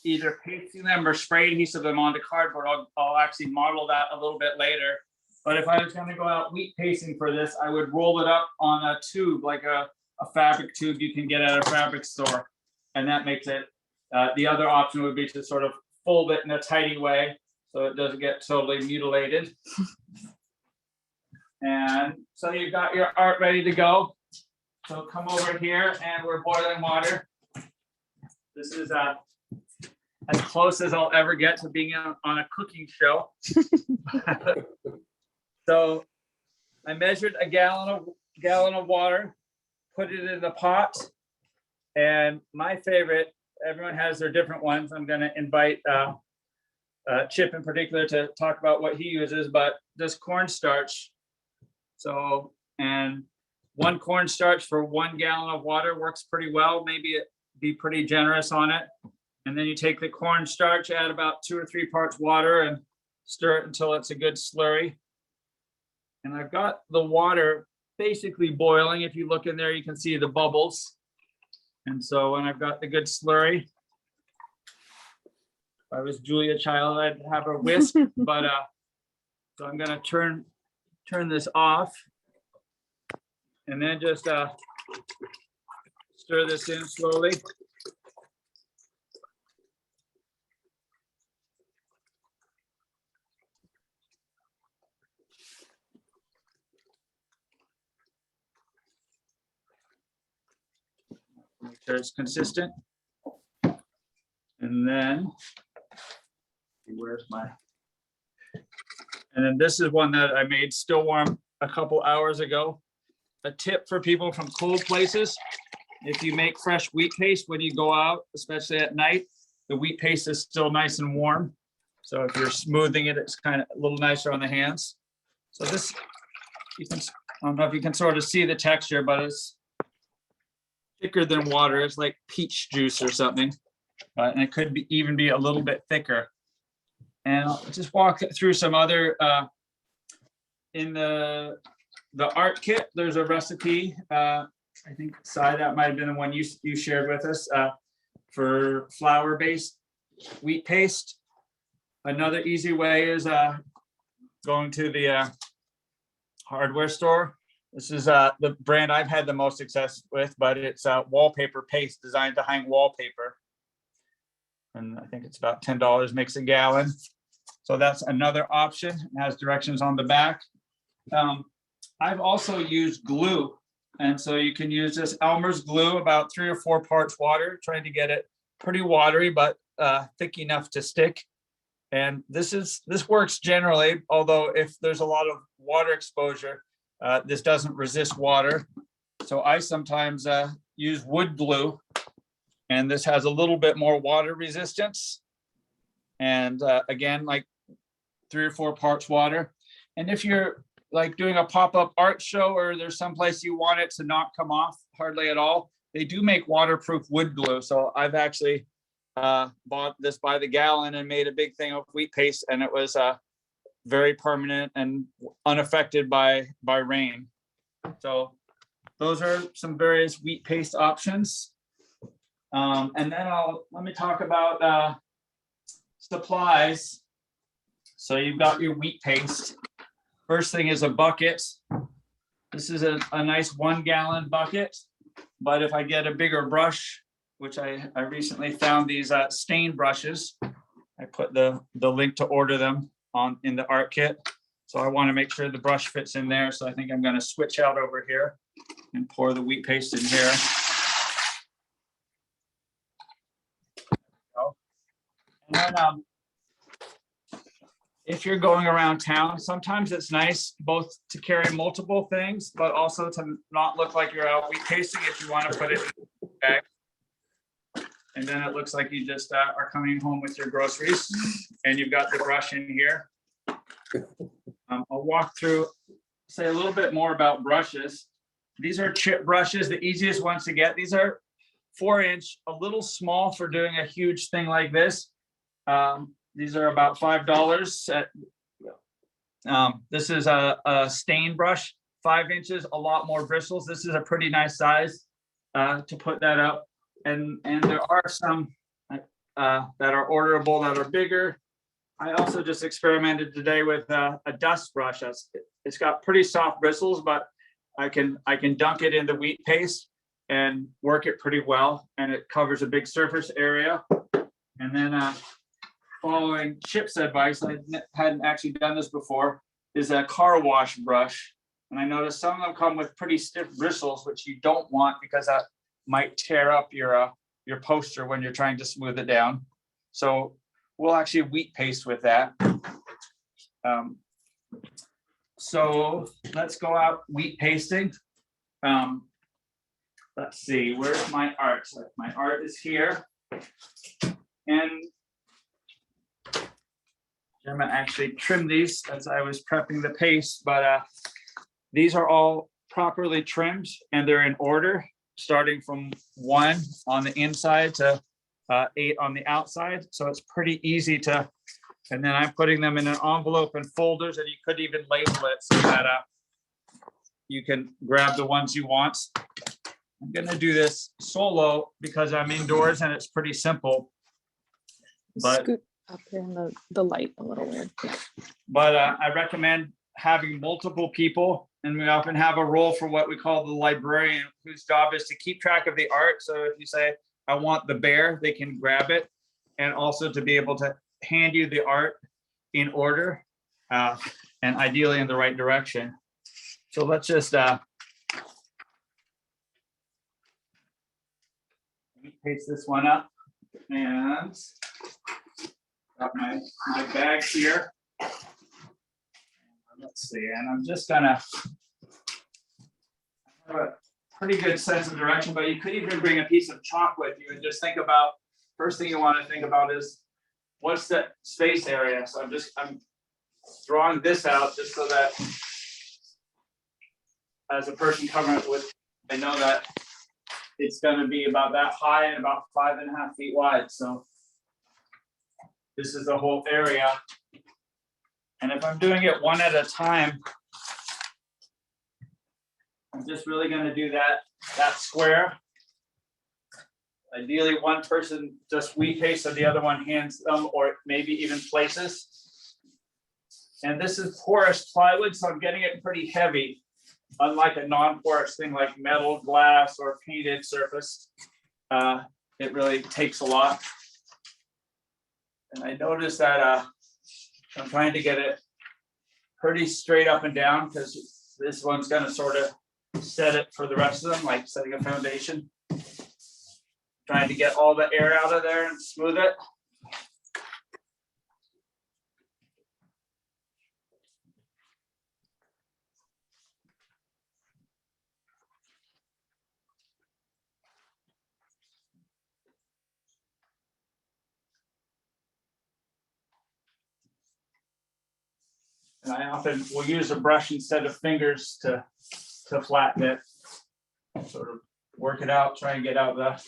either pasting them or spray adhesive them onto cardboard. I'll actually model that a little bit later. But if I was going to go out wheat pasting for this, I would roll it up on a tube, like a fabric tube you can get at a fabric store. And that makes it, the other option would be to sort of fold it in a tidy way so it doesn't get totally mutilated. And so you've got your art ready to go. So come over here and we're boiling water. This is as close as I'll ever get to being on a cooking show. So I measured a gallon of water, put it in the pot, and my favorite, everyone has their different ones. I'm going to invite Chip in particular to talk about what he uses, but this cornstarch. So, and 1 cornstarch for 1 gallon of water works pretty well. Maybe be pretty generous on it. And then you take the cornstarch, add about 2 or 3 parts water and stir it until it's a good slurry. And I've got the water basically boiling. If you look in there, you can see the bubbles. And so when I've got the good slurry, if I was Julia Child, I'd have a whisk, but so I'm gonna turn this off and then just stir this in slowly. so it's consistent. And then, where's my, and then this is one that I made still warm a couple hours ago. A tip for people from cold places: if you make fresh wheat paste when you go out, especially at night, the wheat paste is still nice and warm. So if you're smoothing it, it's kind of a little nicer on the hands. So this, you can, I don't know if you can sort of see the texture, but it's thicker than water. It's like peach juice or something. And it could be even be a little bit thicker. And I'll just walk through some other, in the art kit, there's a recipe. I think, Sai, that might have been the one you shared with us, for flour-based wheat paste. Another easy way is going to the hardware store. This is the brand I've had the most success with, but it's wallpaper paste designed to hang wallpaper. And I think it's about $10, makes a gallon. So that's another option. It has directions on the back. I've also used glue. And so you can use this Elmer's glue, about 3 or 4 parts water, trying to get it pretty watery, but thick enough to stick. And this works generally, although if there's a lot of water exposure, this doesn't resist water. So I sometimes use wood glue, and this has a little bit more water resistance. And again, like 3 or 4 parts water. And if you're like doing a pop-up art show, or there's someplace you want it to not come off hardly at all, they do make waterproof wood glue. So I've actually bought this by the gallon and made a big thing of wheat paste, and it was very permanent and unaffected by rain. So those are some various wheat paste options. And then let me talk about supplies. So you've got your wheat paste. First thing is a bucket. This is a nice 1 gallon bucket, but if I get a bigger brush, which I recently found these stain brushes, I put the link to order them in the art kit. So I want to make sure the brush fits in there. So I think I'm going to switch out over here and pour the wheat paste in here. And then if you're going around town, sometimes it's nice both to carry multiple things, but also to not look like you're out wheat pasting if you want to put it in a bag. And then it looks like you just are coming home with your groceries, and you've got the brush in here. I'll walk through, say a little bit more about brushes. These are chip brushes, the easiest ones to get. These are 4-inch, a little small for doing a huge thing like this. These are about $5. This is a stain brush, 5 inches, a lot more bristles. This is a pretty nice size to put that up. And there are some that are orderable that are bigger. I also just experimented today with a dust brush. It's got pretty soft bristles, but I can dunk it in the wheat paste and work it pretty well, and it covers a big surface area. And then following Chip's advice, I hadn't actually done this before, is a car wash brush. And I noticed some of them come with pretty stiff bristles, which you don't want because that might tear up your poster when you're trying to smooth it down. So we'll actually wheat paste with that. So let's go out wheat pasting. Let's see, where's my art? So my art is here. And I'm gonna actually trim these as I was prepping the paste, but these are all properly trimmed and they're in order, starting from 1 on the inside to 8 on the outside. So it's pretty easy to, and then I'm putting them in an envelope and folders, and you could even label it so that you can grab the ones you want. I'm gonna do this solo because I'm indoors and it's pretty simple. But Scoot up here in the light a little weird. But I recommend having multiple people, and we often have a role for what we call the librarian, whose job is to keep track of the art. So if you say, I want the bear, they can grab it, and also to be able to hand you the art in order and ideally in the right direction. So let's just paste this one up, and got my bag here. Let's see, and I'm just gonna have a pretty good sense of direction, but you could even bring a piece of chalk with you and just think about, first thing you want to think about is what's the space area. So I'm drawing this out just so that as a person covering it with, I know that it's going to be about that high and about 5.5 feet wide. So this is the whole area. And if I'm doing it one at a time, I'm just really going to do that square. Ideally, one person just wheat paste and the other one hands them, or maybe even places. And this is porous plywood, so I'm getting it pretty heavy, unlike a non-porous thing like metal, glass, or painted surface. It really takes a lot. And I noticed that I'm trying to get it pretty straight up and down, because this one's going to sort of set it for the rest of them, like setting a foundation. Trying to get all the air out of there and smooth it. And I often will use a brush instead of fingers to flatten it, sort of work it out, try and get out the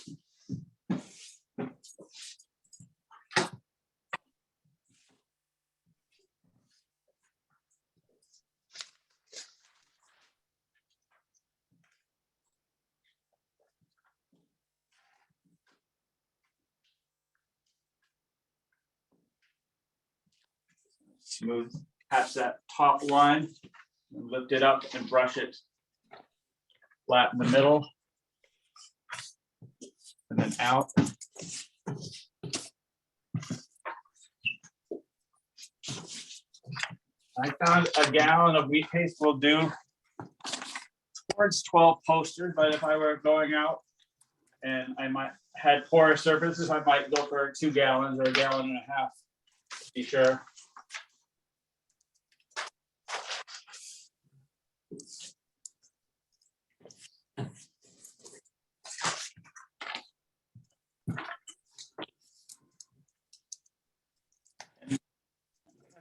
smooth, patch that top line, and lift it up and brush it flat in the middle, and then out. I found a gallon of wheat paste will do towards 12 posters, but if I were going out and I might had porous surfaces, I might go for 2 gallons or 1.5 gallons to be sure.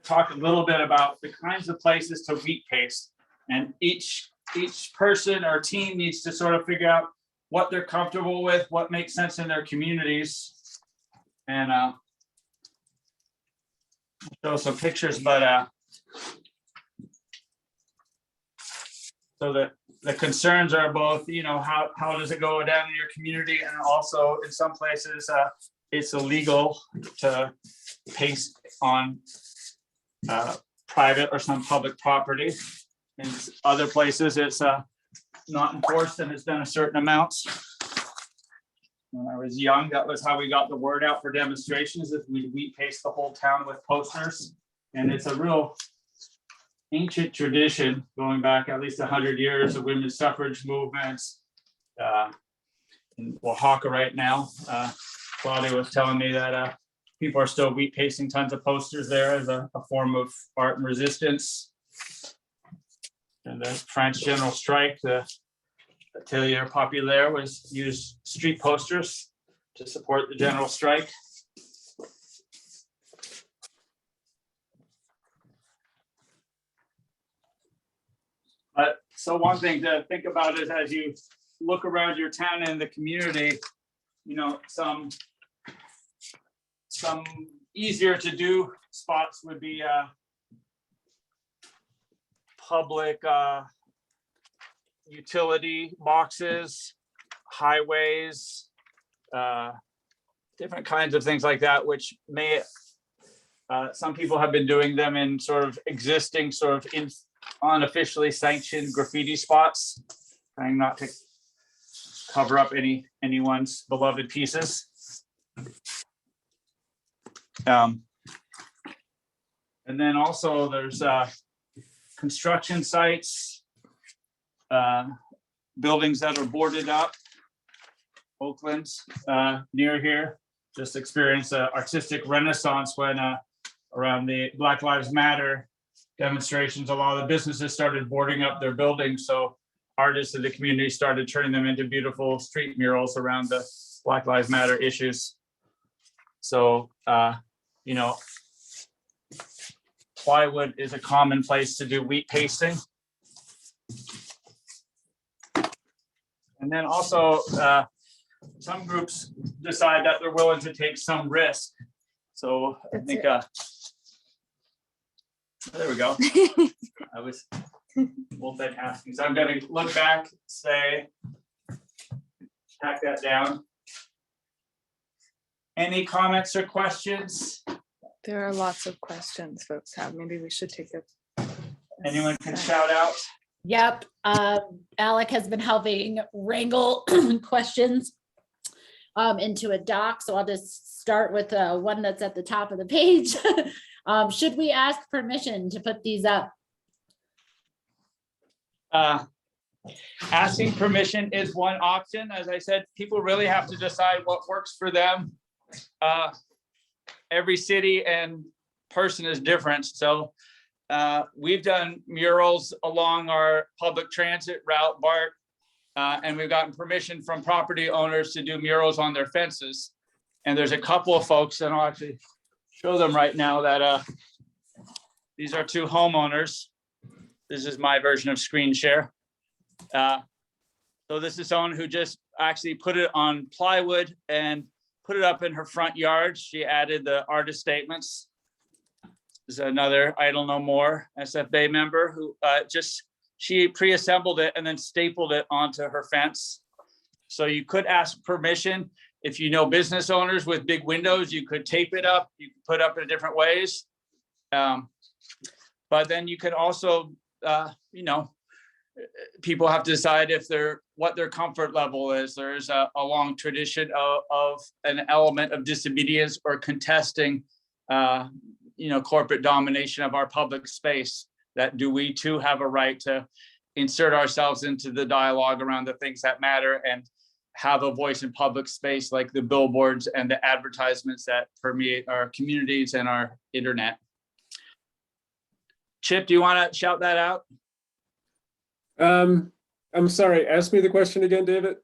Talk a little bit about the kinds of places to wheat paste, and each person or team needs to sort of figure out what they're comfortable with, what makes sense in their communities, and show some pictures. But so that the concerns are both, you know, how does it go down in your community, and also in some places it's illegal to paste on private or some public property. In other places, it's not enforced and it's done a certain amounts. When I was young, that was how we got the word out for demonstrations, is we wheat paste the whole town with posters. And it's a real ancient tradition going back at least 100 years of women's suffrage movements. In Oaxaca right now, Claudia was telling me that people are still wheat pasting tons of posters there as a form of art and resistance. And the French general strike, the Atelier Populaire, was used street posters to support the general strike. But so one thing to think about is, as you look around your town and the community, you know, some easier to do spots would be public utility boxes, highways, different kinds of things like that, which may some people have been doing them in sort of existing sort of unofficially sanctioned graffiti spots, trying not to cover up anyone's beloved pieces. And then also there's construction sites, buildings that are boarded up, Oakland's near here. Just experienced an artistic renaissance when around the Black Lives Matter demonstrations, a lot of the businesses started boarding up their buildings. So artists in the community started turning them into beautiful street murals around the Black Lives Matter issues. So, you know, plywood is a common place to do wheat pasting. And then also, some groups decide that they're willing to take some risk. So I think, there we go. I was multitasking. So I'm going to look back, say, pack that down. Any comments or questions? There are lots of questions folks have. Maybe we should take a. Anyone can shout out. Yep, Alec has been helping wrangle questions into a doc, so I'll just start with one that's at the top of the page. Should we ask permission to put these up? Asking permission is one option. As I said, people really have to decide what works for them. Every city and person is different. So we've done murals along our public transit route, BART, and we've gotten permission from property owners to do murals on their fences. And there's a couple of folks, and I'll actually show them right now, that these are two homeowners. This is my version of screen share. So this is someone who just actually put it on plywood and put it up in her front yard. She added the artist statements. This is another Idle No More SFA member who she pre-assembled it and then stapled it onto her fence. So you could ask permission. If you know business owners with big windows, you could tape it up. You could put up in different ways. But then you could also, you know, people have to decide if what their comfort level is. There's a long tradition of an element of disobedience or contesting, you know, corporate domination of our public space. That do we too have a right to insert ourselves into the dialogue around the things that matter and have a voice in public space, like the billboards and the advertisements that permeate our communities and our internet. Chip, do you want to shout that out? I'm sorry, ask me the question again, David.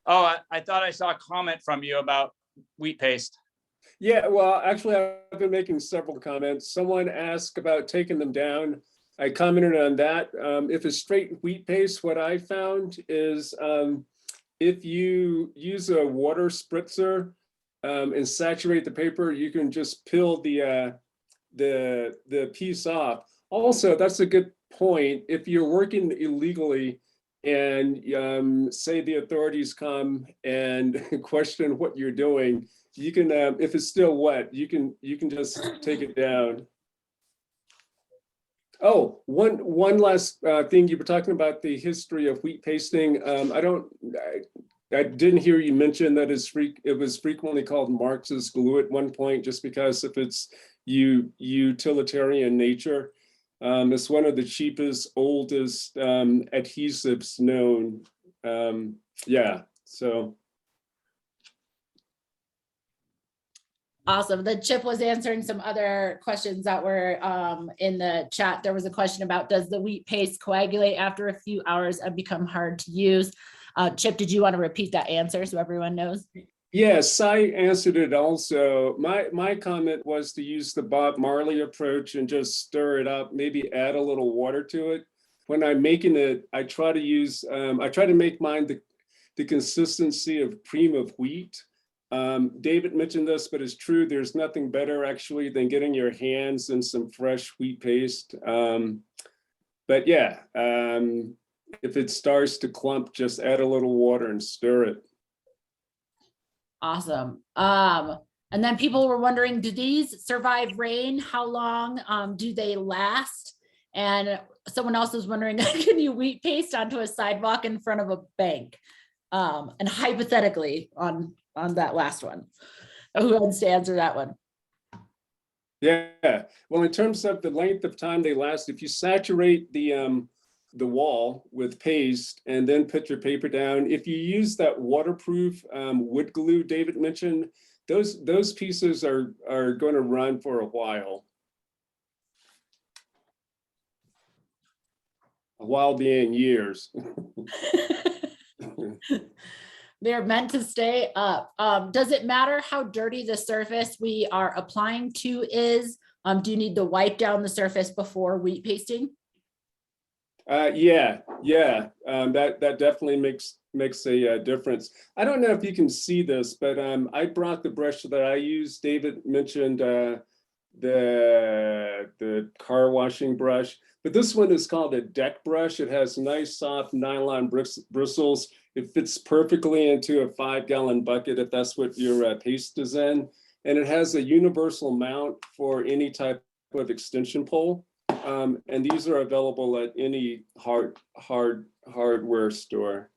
Oh, I thought I saw a comment from you about wheat paste. Yeah, well, actually, I've been making several comments. Someone asked about taking them down. I commented on that. If it's straight wheat paste, what I found is if you use a water spritzer and saturate the paper, you can just peel the piece off. Also, that's a good point. If you're working illegally and say the authorities come and question what you're doing, you can, if it's still wet, you can just take it down. Oh, one last thing, you were talking about the history of wheat pasting. I didn't hear you mention that it was frequently called Marxist glue at one point, just because of its utilitarian nature. It's one of the cheapest, oldest adhesives known. Yeah, so. Awesome. The Chip was answering some other questions that were in the chat. There was a question about, does the wheat paste coagulate after a few hours and become hard to use? Chip, did you want to repeat that answer so everyone knows? Yes, I answered it also. My comment was to use the Bob Marley approach and just stir it up, maybe add a little water to it. When I'm making it, I try to make mine the consistency of cream of wheat. David mentioned this, but it's true. There's nothing better actually than getting your hands in some fresh wheat paste. But yeah, if it starts to clump, just add a little water and stir it. Awesome. And then people were wondering, do these survive rain? How long do they last? And someone else was wondering, can you wheat paste onto a sidewalk in front of a bank? And hypothetically on that last one, who wants to answer that one? Yeah, well, in terms of the length of time they last, if you saturate the the wall with paste and then put your paper down. If you use that waterproof wood glue David mentioned, those pieces are going to run for a while. A while being years. They're meant to stay up. Does it matter how dirty the surface we are applying to is? Do you need to wipe down the surface before wheat pasting? Yeah. That definitely makes a difference. I don't know if you can see this, but I brought the brush that I use. David mentioned the car washing brush, but this one is called a deck brush. It has nice soft nylon bristles. It fits perfectly into a 5-gallon bucket if that's what your paste is in. And it has a universal mount for any type of extension pole. And these are available at any hardware store.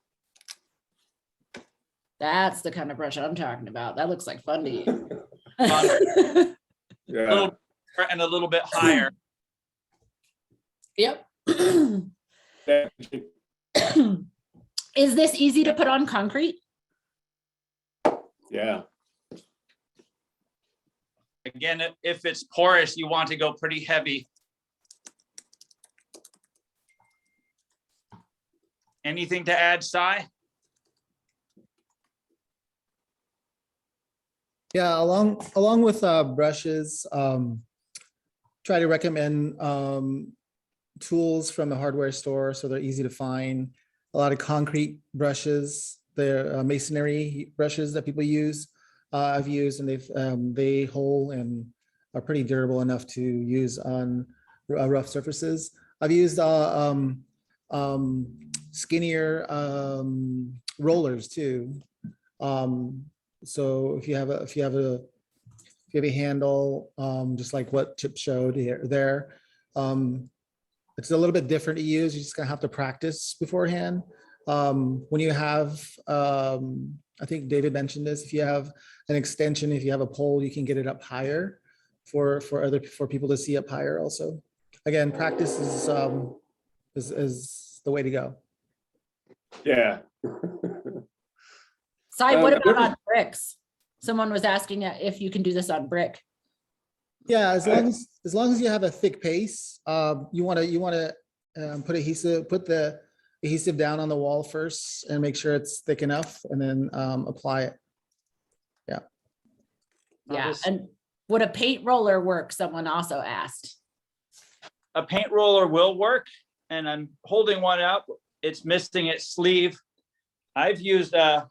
That's the kind of brush I'm talking about. That looks like fun to use. Yeah. And a little bit higher. Yep. Is this easy to put on concrete? Yeah. Again, if it's porous, you want to go pretty heavy. Anything to add, Sai? Yeah, along with brushes, try to recommend tools from the hardware store so they're easy to find. A lot of concrete brushes, they're masonry brushes that people use. I've used, and they hold and are pretty durable enough to use on rough surfaces. I've used skinnier rollers too. So if you have a handle, just like what Chip showed there, it's a little bit different to use. You're just gonna have to practice beforehand. When you have, I think David mentioned this, if you have an extension, if you have a pole, you can get it up higher for people to see up higher also. Again, practice is the way to go. Yeah. Sai, what about on bricks? Someone was asking if you can do this on brick. Yeah, as long as you have a thick paste, you want to put the adhesive down on the wall first and make sure it's thick enough, and then apply it. Yeah. Yeah, and would a paint roller work? Someone also asked. A paint roller will work, and I'm holding one up. It's missing its sleeve. I've used a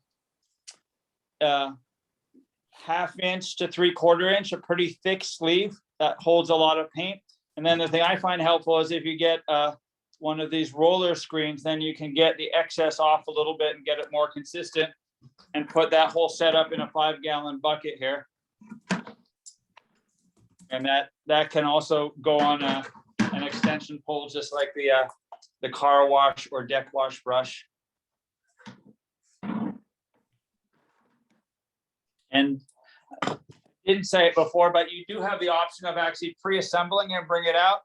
1/2 inch to 3/4 inch, a pretty thick sleeve that holds a lot of paint. And then the thing I find helpful is if you get one of these roller screens, then you can get the excess off a little bit and get it more consistent, and put that whole setup in a 5-gallon bucket here. And that can also go on an extension pole, just like the car wash or deck wash brush. And I didn't say it before, but you do have the option of actually pre-assembling and bring it out.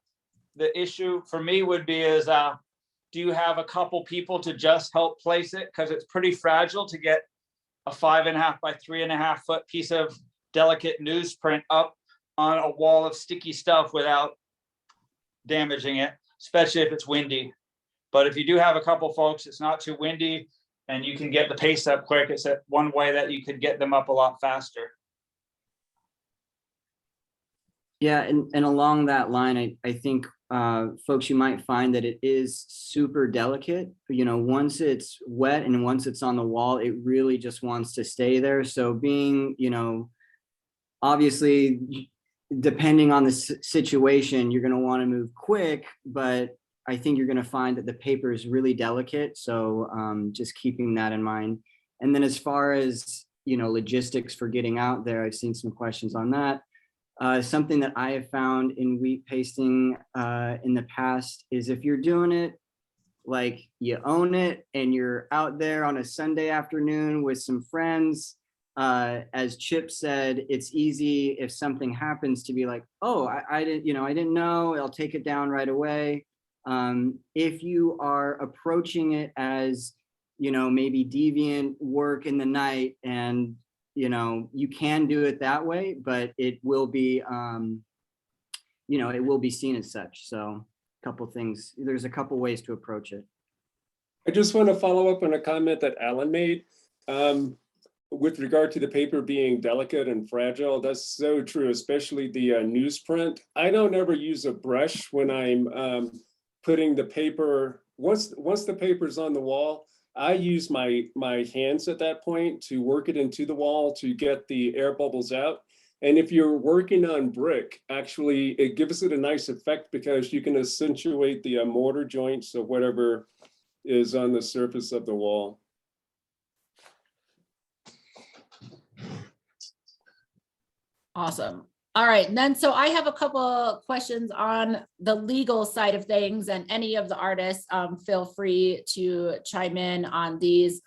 The issue for me would be is, do you have a couple people to just help place it? Because it's pretty fragile to get a 5.5 by 3.5 foot piece of delicate newsprint up on a wall of sticky stuff without damaging it, especially if it's windy. But if you do have a couple folks, it's not too windy, and you can get the pace up quick. It's one way that you could get them up a lot faster. Yeah, and along that line, I think folks, you might find that it is super delicate. You know, once it's wet and once it's on the wall, it really just wants to stay there. So being, you know, obviously, depending on the situation, you're going to want to move quick, but I think you're going to find that the paper is really delicate. So just keeping that in mind. And then as far as, you know, logistics for getting out there, I've seen some questions on that. Something that I have found in wheat pasting in the past is if you're doing it like you own it and you're out there on a Sunday afternoon with some friends, as Chip said, it's easy if something happens to be like, oh, I didn't know, I'll take it down right away. If you are approaching it as, you know, maybe deviant work in the night, and, you know, you can do it that way, but it will be, you know, it will be seen as such. So a couple things, there's a couple ways to approach it. I just want to follow up on a comment that Alan made. With regard to the paper being delicate and fragile, that's so true, especially the newsprint. I don't ever use a brush when I'm putting the paper, once the paper's on the wall, I use my hands at that point to work it into the wall to get the air bubbles out. And if you're working on brick, actually, it gives it a nice effect because you can accentuate the mortar joints of whatever is on the surface of the wall. Awesome. All right. And then, so I have a couple questions on the legal side of things, and any of the artists feel free to chime in on these.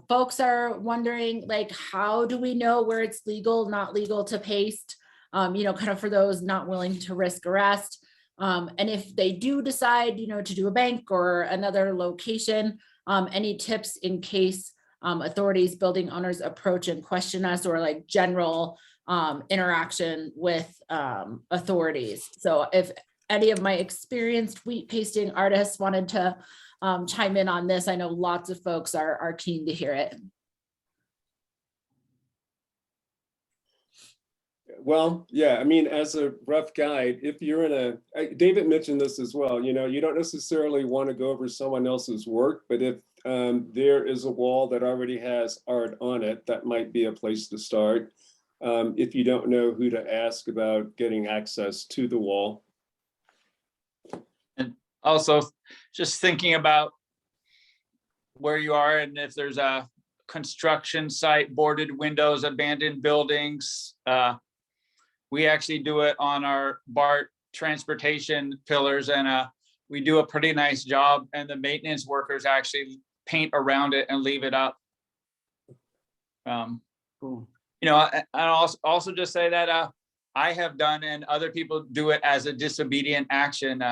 Folks are wondering, like, how do we know where it's legal, not legal to paste? You know, kind of for those not willing to risk arrest. And if they do decide, you know, to do a bank or another location, any tips in case authorities, building owners approach and question us, or like general interaction with authorities. So if any of my experienced wheat pasting artists wanted to chime in on this, I know lots of folks are keen to hear it. Well, yeah, I mean, as a rough guide, if you're in David mentioned this as well, you know, you don't necessarily want to go over someone else's work, but if there is a wall that already has art on it, that might be a place to start. If you don't know who to ask about getting access to the wall. And also just thinking about where you are, and if there's a construction site, boarded windows, abandoned buildings. We actually do it on our BART transportation pillars, and we do a pretty nice job, and the maintenance workers actually paint around it and leave it up. Cool. You know, I also just say that I have done, and other people do it as a disobedient action.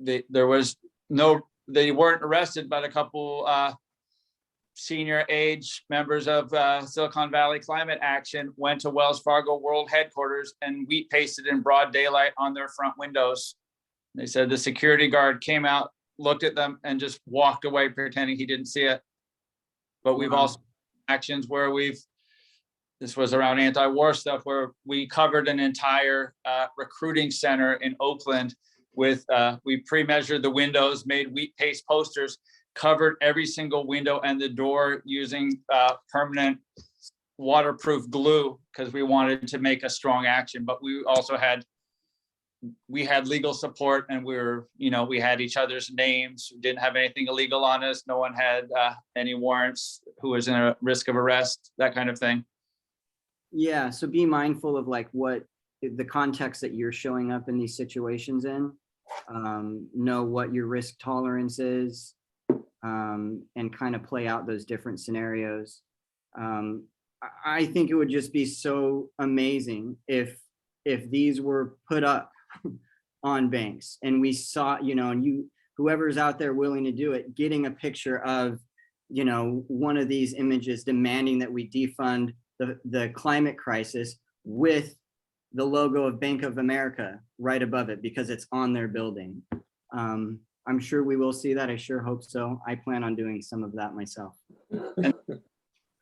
There was no, they weren't arrested, but a couple senior age members of Silicon Valley Climate Action went to Wells Fargo World Headquarters and wheat pasted in broad daylight on their front windows. They said the security guard came out, looked at them, and just walked away pretending he didn't see it. But we've also actions where this was around anti-war stuff, where we covered an entire recruiting center in Oakland with, we pre-measured the windows, made wheat paste posters, covered every single window and the door using permanent waterproof glue, because we wanted to make a strong action. But we also had legal support, and we had each other's names. We didn't have anything illegal on us. No one had any warrants who was in a risk of arrest, that kind of thing. Yeah, so be mindful of like what the context that you're showing up in these situations in. Know what your risk tolerance is, and kind of play out those different scenarios. I think it would just be so amazing if these were put up on banks, and we saw, you know, and whoever's out there willing to do it, getting a picture of, you know, one of these images demanding that we defund the climate crisis with the logo of Bank of America right above it, because it's on their building. I'm sure we will see that. I sure hope so. I plan on doing some of that myself. And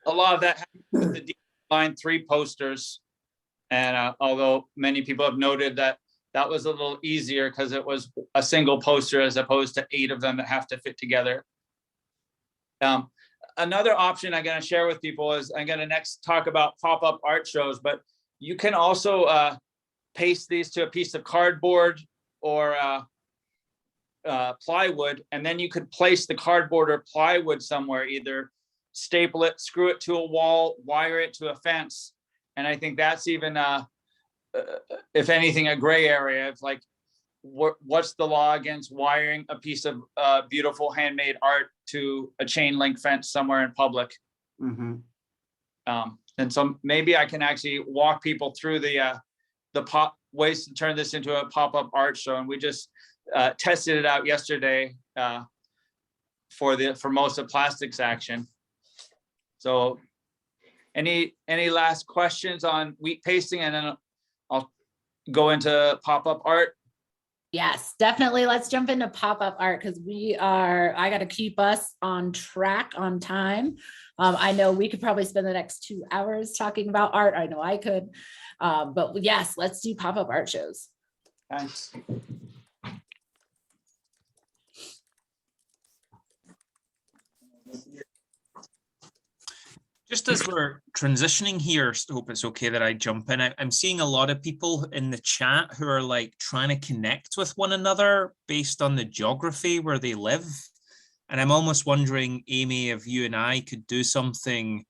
a lot of that happened with the Line 3 posters. And although many people have noted that was a little easier because it was a single poster as opposed to 8 of them that have to fit together. Another option I'm going to share with people is, I'm going to next talk about pop-up art shows, but you can also paste these to a piece of cardboard or plywood, and then you could place the cardboard or plywood somewhere, either staple it, screw it to a wall, wire it to a fence. And I think that's even, if anything, a gray area. It's like, what's the law against wiring a piece of beautiful handmade art to a chain link fence somewhere in public? Mm-hmm. And so maybe I can actually walk people through the ways to turn this into a pop-up art show. And we just, tested it out yesterday for most of plastics action. So any last questions on wheat pasting, and then I'll go into pop-up art? Yes, definitely. Let's jump into pop-up art because I got to keep us on track, on time. I know we could probably spend the next 2 hours talking about art. I know I could. But yes, let's do pop-up art shows. Thanks. Just as we're transitioning here, I hope it's okay that I jump in. I'm seeing a lot of people in the chat who are like trying to connect with one another based on the geography where they live. And I'm almost wondering, Amy, if you and I could do something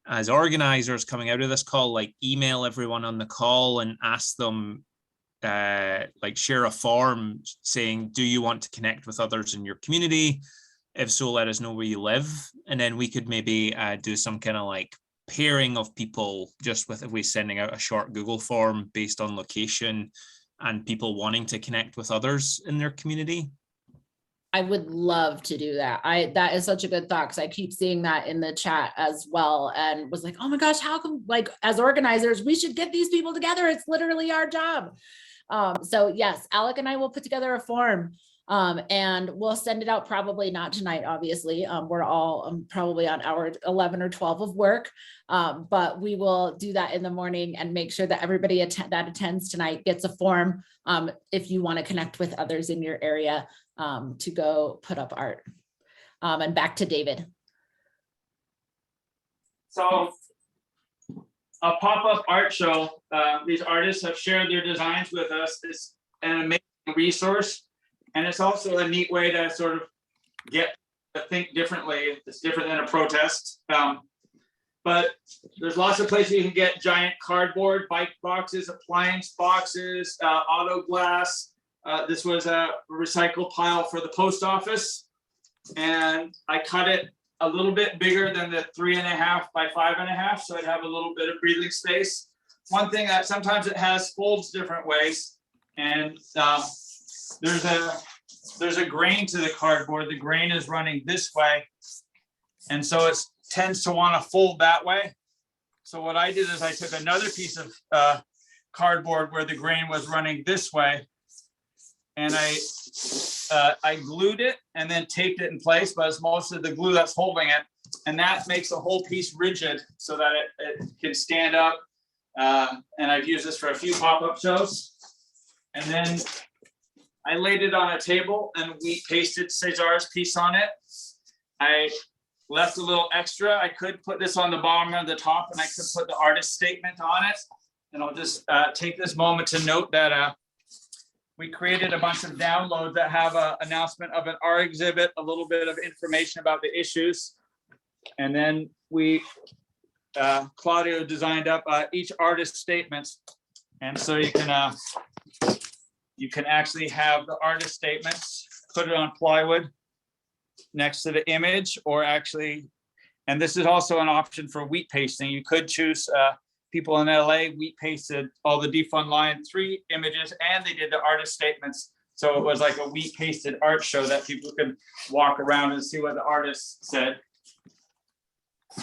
as organizers coming out of this call, like email everyone on the call and ask them, like share a form saying, do you want to connect with others in your community? If so, let us know where you live. And then we could maybe do some kind of like pairing of people just with, if we're sending out a short Google form based on location and people wanting to connect with others in their community. I would love to do that. That is such a good thought because I keep seeing that in the chat as well, and was like, oh my gosh, how come, like, as organizers, we should get these people together. It's literally our job. So yes, Alec and I will put together a form, and we'll send it out, probably not tonight, obviously. We're all probably on hour 11 or 12 of work, but we will do that in the morning and make sure that everybody that attends tonight gets a form if you want to connect with others in your area to go put up art. And back to David. So a pop-up art show, these artists have shared their designs with us. It's an amazing resource. And it's also a neat way to sort of get to think differently. It's different than a protest. But there's lots of places you can get giant cardboard, bike boxes, appliance boxes, auto glass. This was a recycle pile for the post office. And I cut it a little bit bigger than the 3.5 by 5.5. So I'd have a little bit of breathing space. One thing that sometimes it has folds different ways. And there's a grain to the cardboard. The grain is running this way. And so it tends to want to fold that way. So what I did is I took another piece of cardboard where the grain was running this way. And I glued it and then taped it in place, but it's most of the glue that's holding it. And that makes the whole piece rigid so that it can stand up. And I've used this for a few pop-up shows. And then I laid it on a table and we pasted Cesar's piece on it. I left a little extra. I could put this on the bottom or the top, and I could put the artist statement on it. And I'll just take this moment to note that we created a bunch of downloads that have an announcement of an art exhibit, a little bit of information about the issues. And then Claudio designed up each artist statements. And so you can actually have the artist statements, put it on plywood next to the image, or actually, and this is also an option for wheat pasting. You could choose, people in LA wheat pasted all the Defund Line 3 images, and they did the artist statements. So it was like a wheat pasted art show that people could walk around and see what the artist said.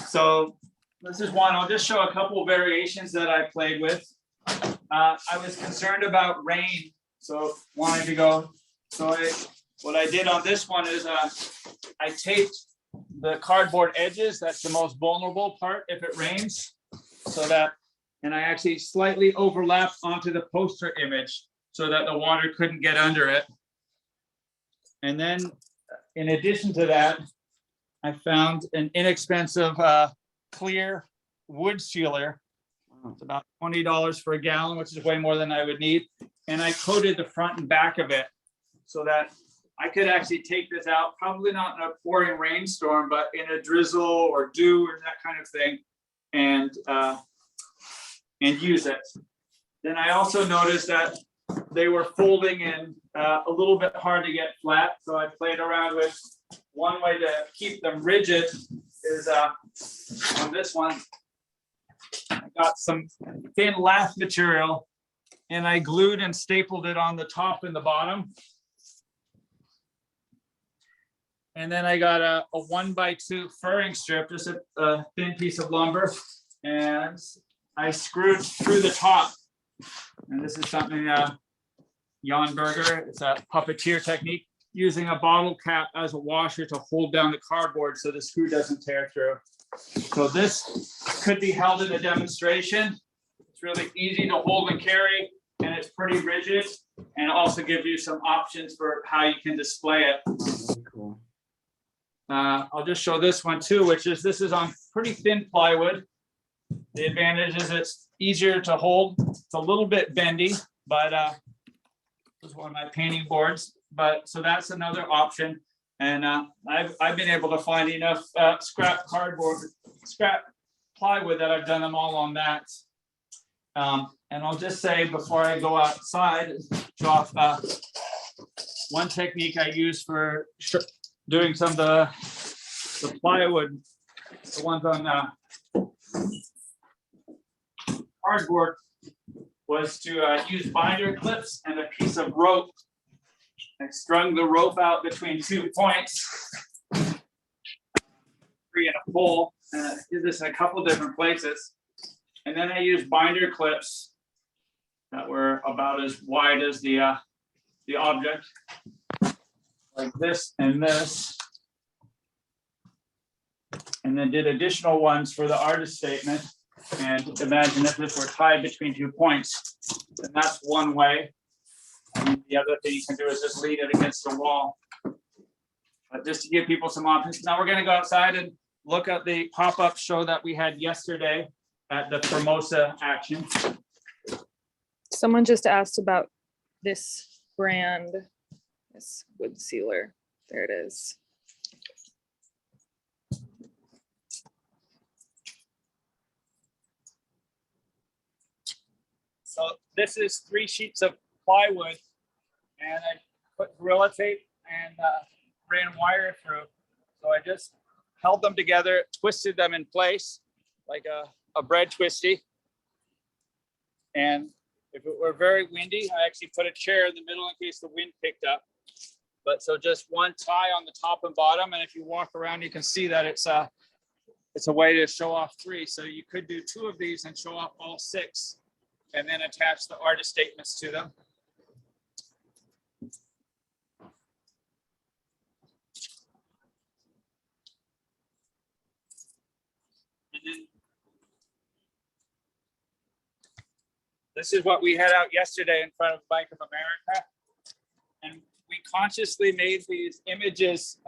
So this is one. I'll just show a couple of variations that I played with. I was concerned about rain. So wanted to go, so what I did on this one is I taped the cardboard edges. That's the most vulnerable part if it rains. So that, and I actually slightly overlapped onto the poster image so that the water couldn't get under it. And then in addition to that, I found an inexpensive clear wood sealer. It's about $20 for a gallon, which is way more than I would need. And I coated the front and back of it so that I could actually take this out, probably not in a pouring rainstorm, but in a drizzle or dew or that kind of thing, and use it. Then I also noticed that they were folding in a little bit hard to get flat. So I played around with one way to keep them rigid is on this one. I got some thin lath material and I glued and stapled it on the top and the bottom. And then I got a 1x2 furring strip, just a thin piece of lumber. And I screwed through the top. And this is something Jan Berger, it's a puppeteer technique, using a bottle cap as a washer to hold down the cardboard so the screw doesn't tear through. So this could be held in a demonstration. It's really easy to hold and carry, and it's pretty rigid, and it also gives you some options for how you can display it. Very cool. I'll just show this one too, which is, this is on pretty thin plywood. The advantage is it's easier to hold. It's a little bit bendy, but this is one of my painting boards. But so that's another option. And I've been able to find enough scrap plywood that I've done them all on that. And I'll just say before I go outside, show off one technique I use for doing some of the plywood, the ones on cardboard, was to use binder clips and a piece of rope. I strung the rope out between 2 points, 3 and a pole, and I did this in a couple different places. And then I used binder clips that were about as wide as the object, like this and this. And then did additional ones for the artist statement. And imagine if this were tied between 2 points, and that's one way. And the other thing you can do is just lean it against the wall. But just to give people some options. Now we're going to go outside and look at the pop-up show that we had yesterday at the Formosa Action. Someone just asked about this brand, this wood sealer. There it is. So this is 3 sheets of plywood, and I put Gorilla Tape and ran wire through. So I just held them together, twisted them in place like a bread twisty. And if it were very windy, I actually put a chair in the middle in case the wind picked up. But so just one tie on the top and bottom, and if you walk around, you can see that it's a way to show off 3. So you could do 2 of these and show off all 6. And then attach the artist statements to them. And then this is what we had out yesterday in front of Bank of America. And we consciously made these images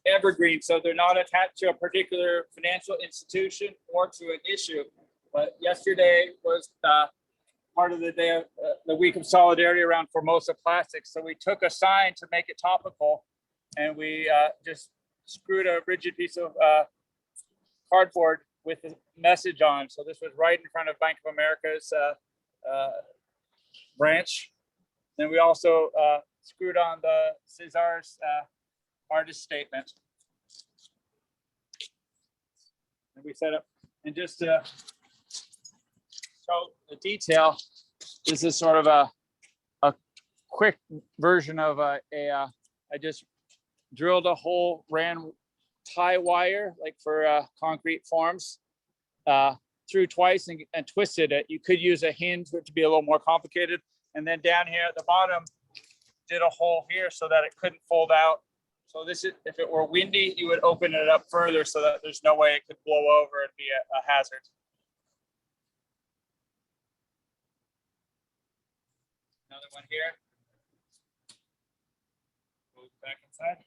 evergreen, so they're not attached to a particular financial institution or to an issue. But yesterday was part of the day, the week of solidarity around Formosa Plastics. So we took a sign to make it topical, and we just screwed a rigid piece of cardboard with the message on. So this was right in front of Bank of America's branch. Then we also screwed on the Cesar's artist statement. And we set up, and just to show the detail, this is sort of a quick version of I just drilled a hole, ran tie wire like for concrete forms through twice and twisted it. You could use a hinge to be a little more complicated. And then down here at the bottom, did a hole here so that it couldn't fold out. So this is, if it were windy, you would open it up further so that there's no way it could blow over and be a hazard. Another one here. Go back inside.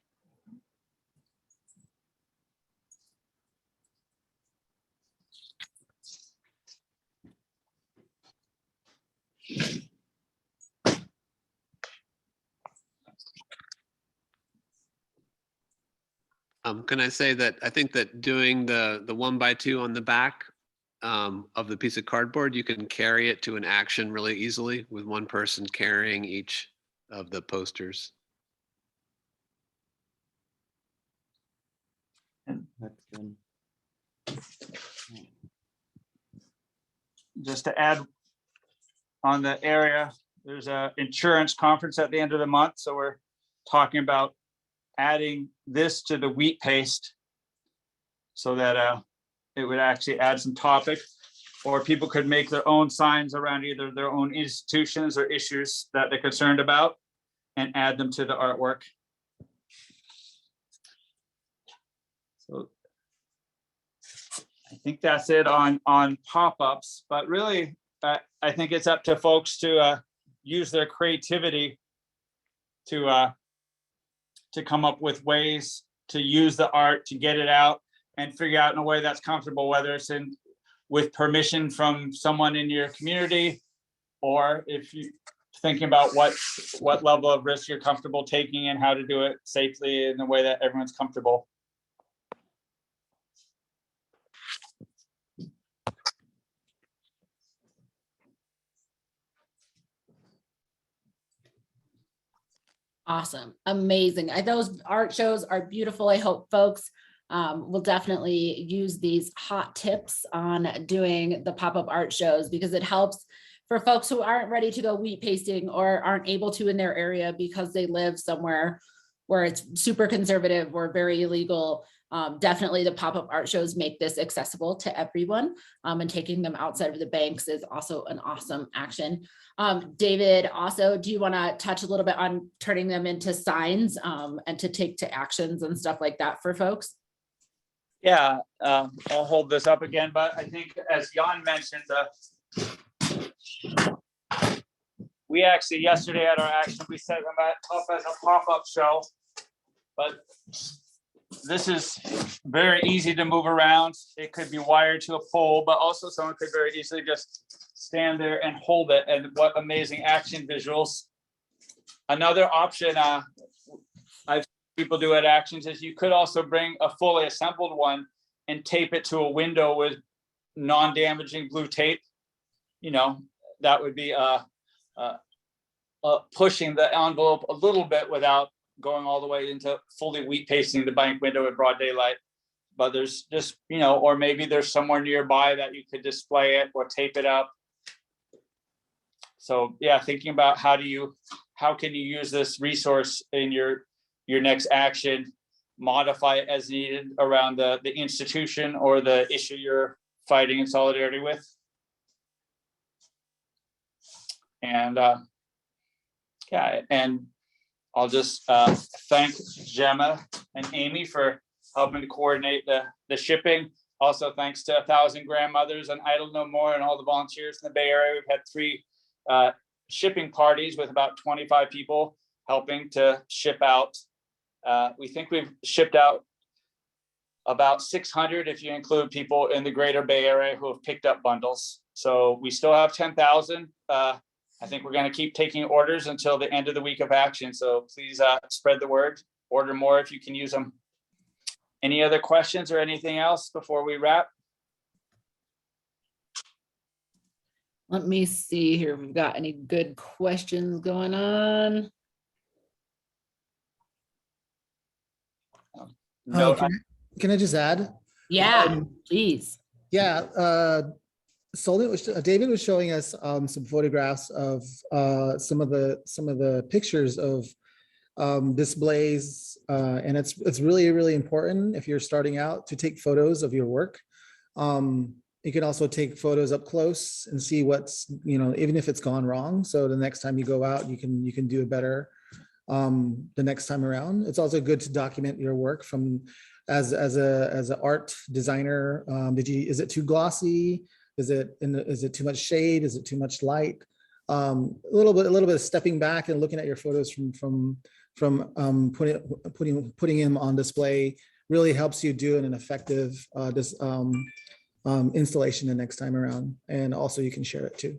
Can I say that I think that doing the 1x2 on the back of the piece of cardboard, you can carry it to an action really easily with one person carrying each of the posters. That's good. Just to add on the area, there's a insurance conference at the end of the month. So we're talking about adding this to the wheat paste so that it would actually add some topic, or people could make their own signs around either their own institutions or issues that they're concerned about and add them to the artwork. So I think that's it on pop-ups, but really, I think it's up to folks to use their creativity to come up with ways to use the art, to get it out and figure out in a way that's comfortable, whether it's with permission from someone in your community, or if you thinking about what level of risk you're comfortable taking and how to do it safely in a way that everyone's comfortable. Awesome. Amazing. Those art shows are beautiful. I hope folks will definitely use these hot tips on doing the pop-up art shows, because it helps for folks who aren't ready to go wheat pasting or aren't able to in their area because they live somewhere where it's super conservative or very illegal. Definitely the pop-up art shows make this accessible to everyone, and taking them outside of the banks is also an awesome action. David, also, do you want to touch a little bit on turning them into signs and to take to actions and stuff like that for folks? Yeah, I'll hold this up again, but I think as Jan mentioned, we actually yesterday at our action, we set them up as a pop-up show, but this is very easy to move around. It could be wired to a pole, but also someone could very easily just stand there and hold it. And what amazing action visuals. Another option I've seen people do at actions is you could also bring a fully assembled one and tape it to a window with non-damaging blue tape. You know, that would be pushing the envelope a little bit without going all the way into fully wheat pasting the bank window in broad daylight. But there's just, you know, or maybe there's somewhere nearby that you could display it or tape it up. So yeah, thinking about how can you use this resource in your next action, modify it as needed around the institution or the issue you're fighting in solidarity with. And yeah, and I'll just thank Gemma and Amy for helping to coordinate the shipping. Also, thanks to 1,000 Grandmothers and Idle No More and all the volunteers in the Bay Area. We've had 3 shipping parties with about 25 people helping to ship out. We think we've shipped out about 600 if you include people in the greater Bay Area who have picked up bundles. So we still have 10,000. I think we're going to keep taking orders until the end of the week of action. So please spread the word, order more if you can use them. Any other questions or anything else before we wrap? Let me see here if we've got any good questions going on. No, Can I just add? Yeah, please. Yeah, David was showing us some photographs of some of the pictures of displays, and it's really, really important if you're starting out to take photos of your work. You can also take photos up close and see what's, you know, even if it's gone wrong. So the next time you go out, you can do it better the next time around. It's also good to document your work from as an art designer. Is it too glossy? Is it too much shade? Is it too much light? A little bit of stepping back and looking at your photos from putting them on display really helps you do an effective installation the next time around. And also you can share it too.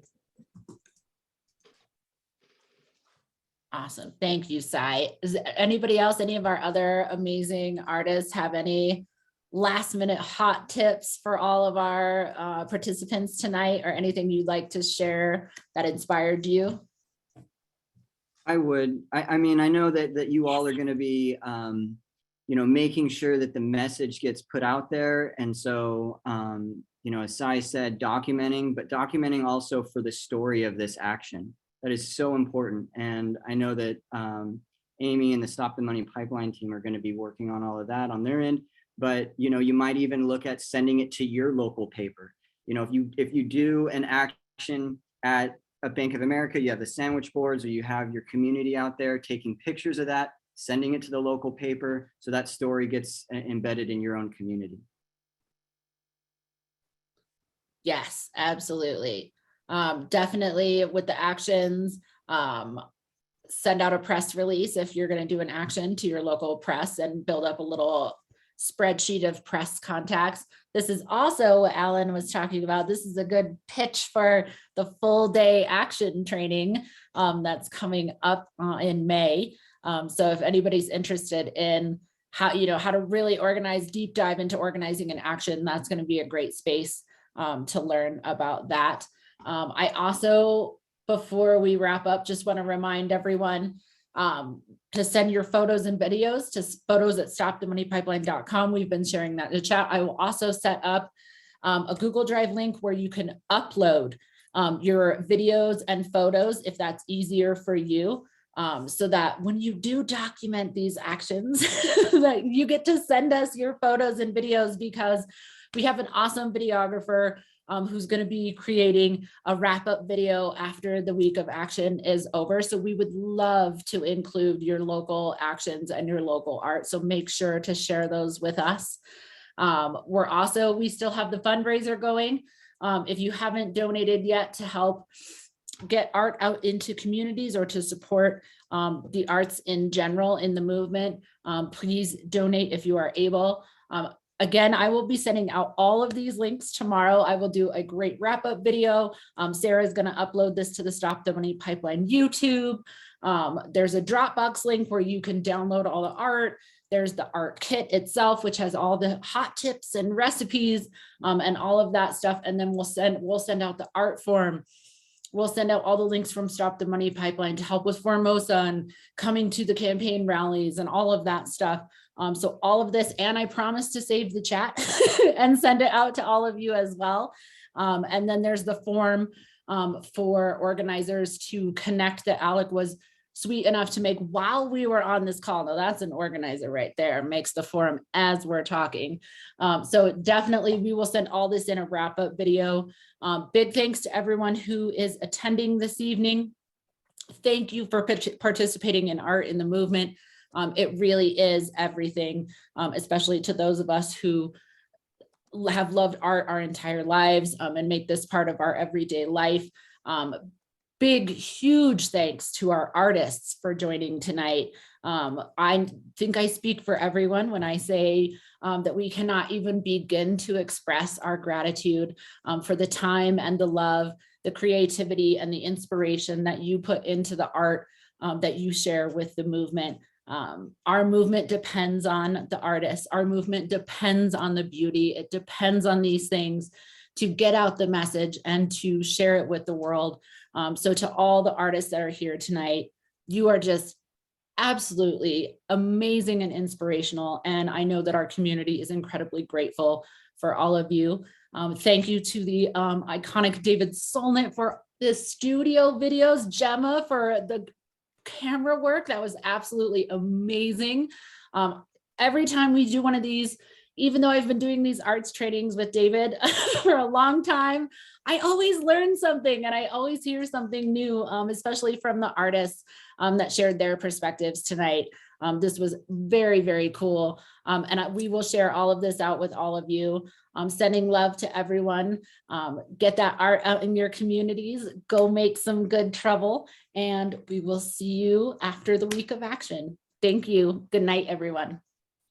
Awesome. Thank you, Sai. Is anybody else, any of our other amazing artists have any last minute hot tips for all of our participants tonight, or anything you'd like to share that inspired you? I would. I mean, I know that you all are going to be, you know, making sure that the message gets put out there. And so, you know, as Sai said, documenting, but documenting also for the story of this action. That is so important. And I know that Amy and the Stop the Money Pipeline team are going to be working on all of that on their end. But, you know, you might even look at sending it to your local paper. You know, if you do an action at a Bank of America, you have the sandwich boards, or you have your community out there taking pictures of that, sending it to the local paper, so that story gets embedded in your own community. Yes, absolutely. Definitely with the actions, send out a press release if you're going to do an action to your local press and build up a little spreadsheet of press contacts. This is also what Alan was talking about. This is a good pitch for the full day action training that's coming up in May. So if anybody's interested in how to really organize, deep dive into organizing an action, that's going to be a great space to learn about that. I also, before we wrap up, just want to remind everyone to send your photos and videos to photos@stopthemoneypipeline.com. We've been sharing that in the chat. I will also set up a Google Drive link where you can upload your videos and photos if that's easier for you. So that when you do document these actions, that you get to send us your photos and videos, because we have an awesome videographer who's going to be creating a wrap-up video after the week of action is over. So we would love to include your local actions and your local art. So make sure to share those with us. We still have the fundraiser going. If you haven't donated yet to help get art out into communities or to support the arts in general in the movement, please donate if you are able. Again, I will be sending out all of these links tomorrow. I will do a great wrap-up video. Sarah is going to upload this to the Stop the Money Pipeline YouTube. There's a Dropbox link where you can download all the art. There's the art kit itself, which has all the hot tips and recipes and all of that stuff. And then we'll send out the art form. We'll send out all the links from Stop the Money Pipeline to help with Formosa and coming to the campaign rallies and all of that stuff. So all of this, and I promise to save the chat and send it out to all of you as well. And then there's the form for organizers to connect that Alec was sweet enough to make while we were on this call. Now that's an organizer right there, makes the forum as we're talking. So definitely we will send all this in a wrap-up video. Big thanks to everyone who is attending this evening. Thank you for participating in Art in the Movement. It really is everything, especially to those of us who have loved art our entire lives and make this part of our everyday life. Big, huge thanks to our artists for joining tonight. I think I speak for everyone when I say that we cannot even begin to express our gratitude for the time and the love, the creativity and the inspiration that you put into the art that you share with the movement. Our movement depends on the artists. Our movement depends on the beauty. It depends on these things to get out the message and to share it with the world. So to all the artists that are here tonight, you are just absolutely amazing and inspirational. And I know that our community is incredibly grateful for all of you. Thank you to the iconic David Solnit for the studio videos, Gemma for the camera work. That was absolutely amazing. Every time we do one of these, even though I've been doing these arts trainings with David for a long time, I always learn something and I always hear something new, especially from the artists that shared their perspectives tonight. This was very, very cool. And we will share all of this out with all of you. Sending love to everyone. Get that art out in your communities. Go make some good trouble. And we will see you after the week of action. Thank you. Good night, everyone.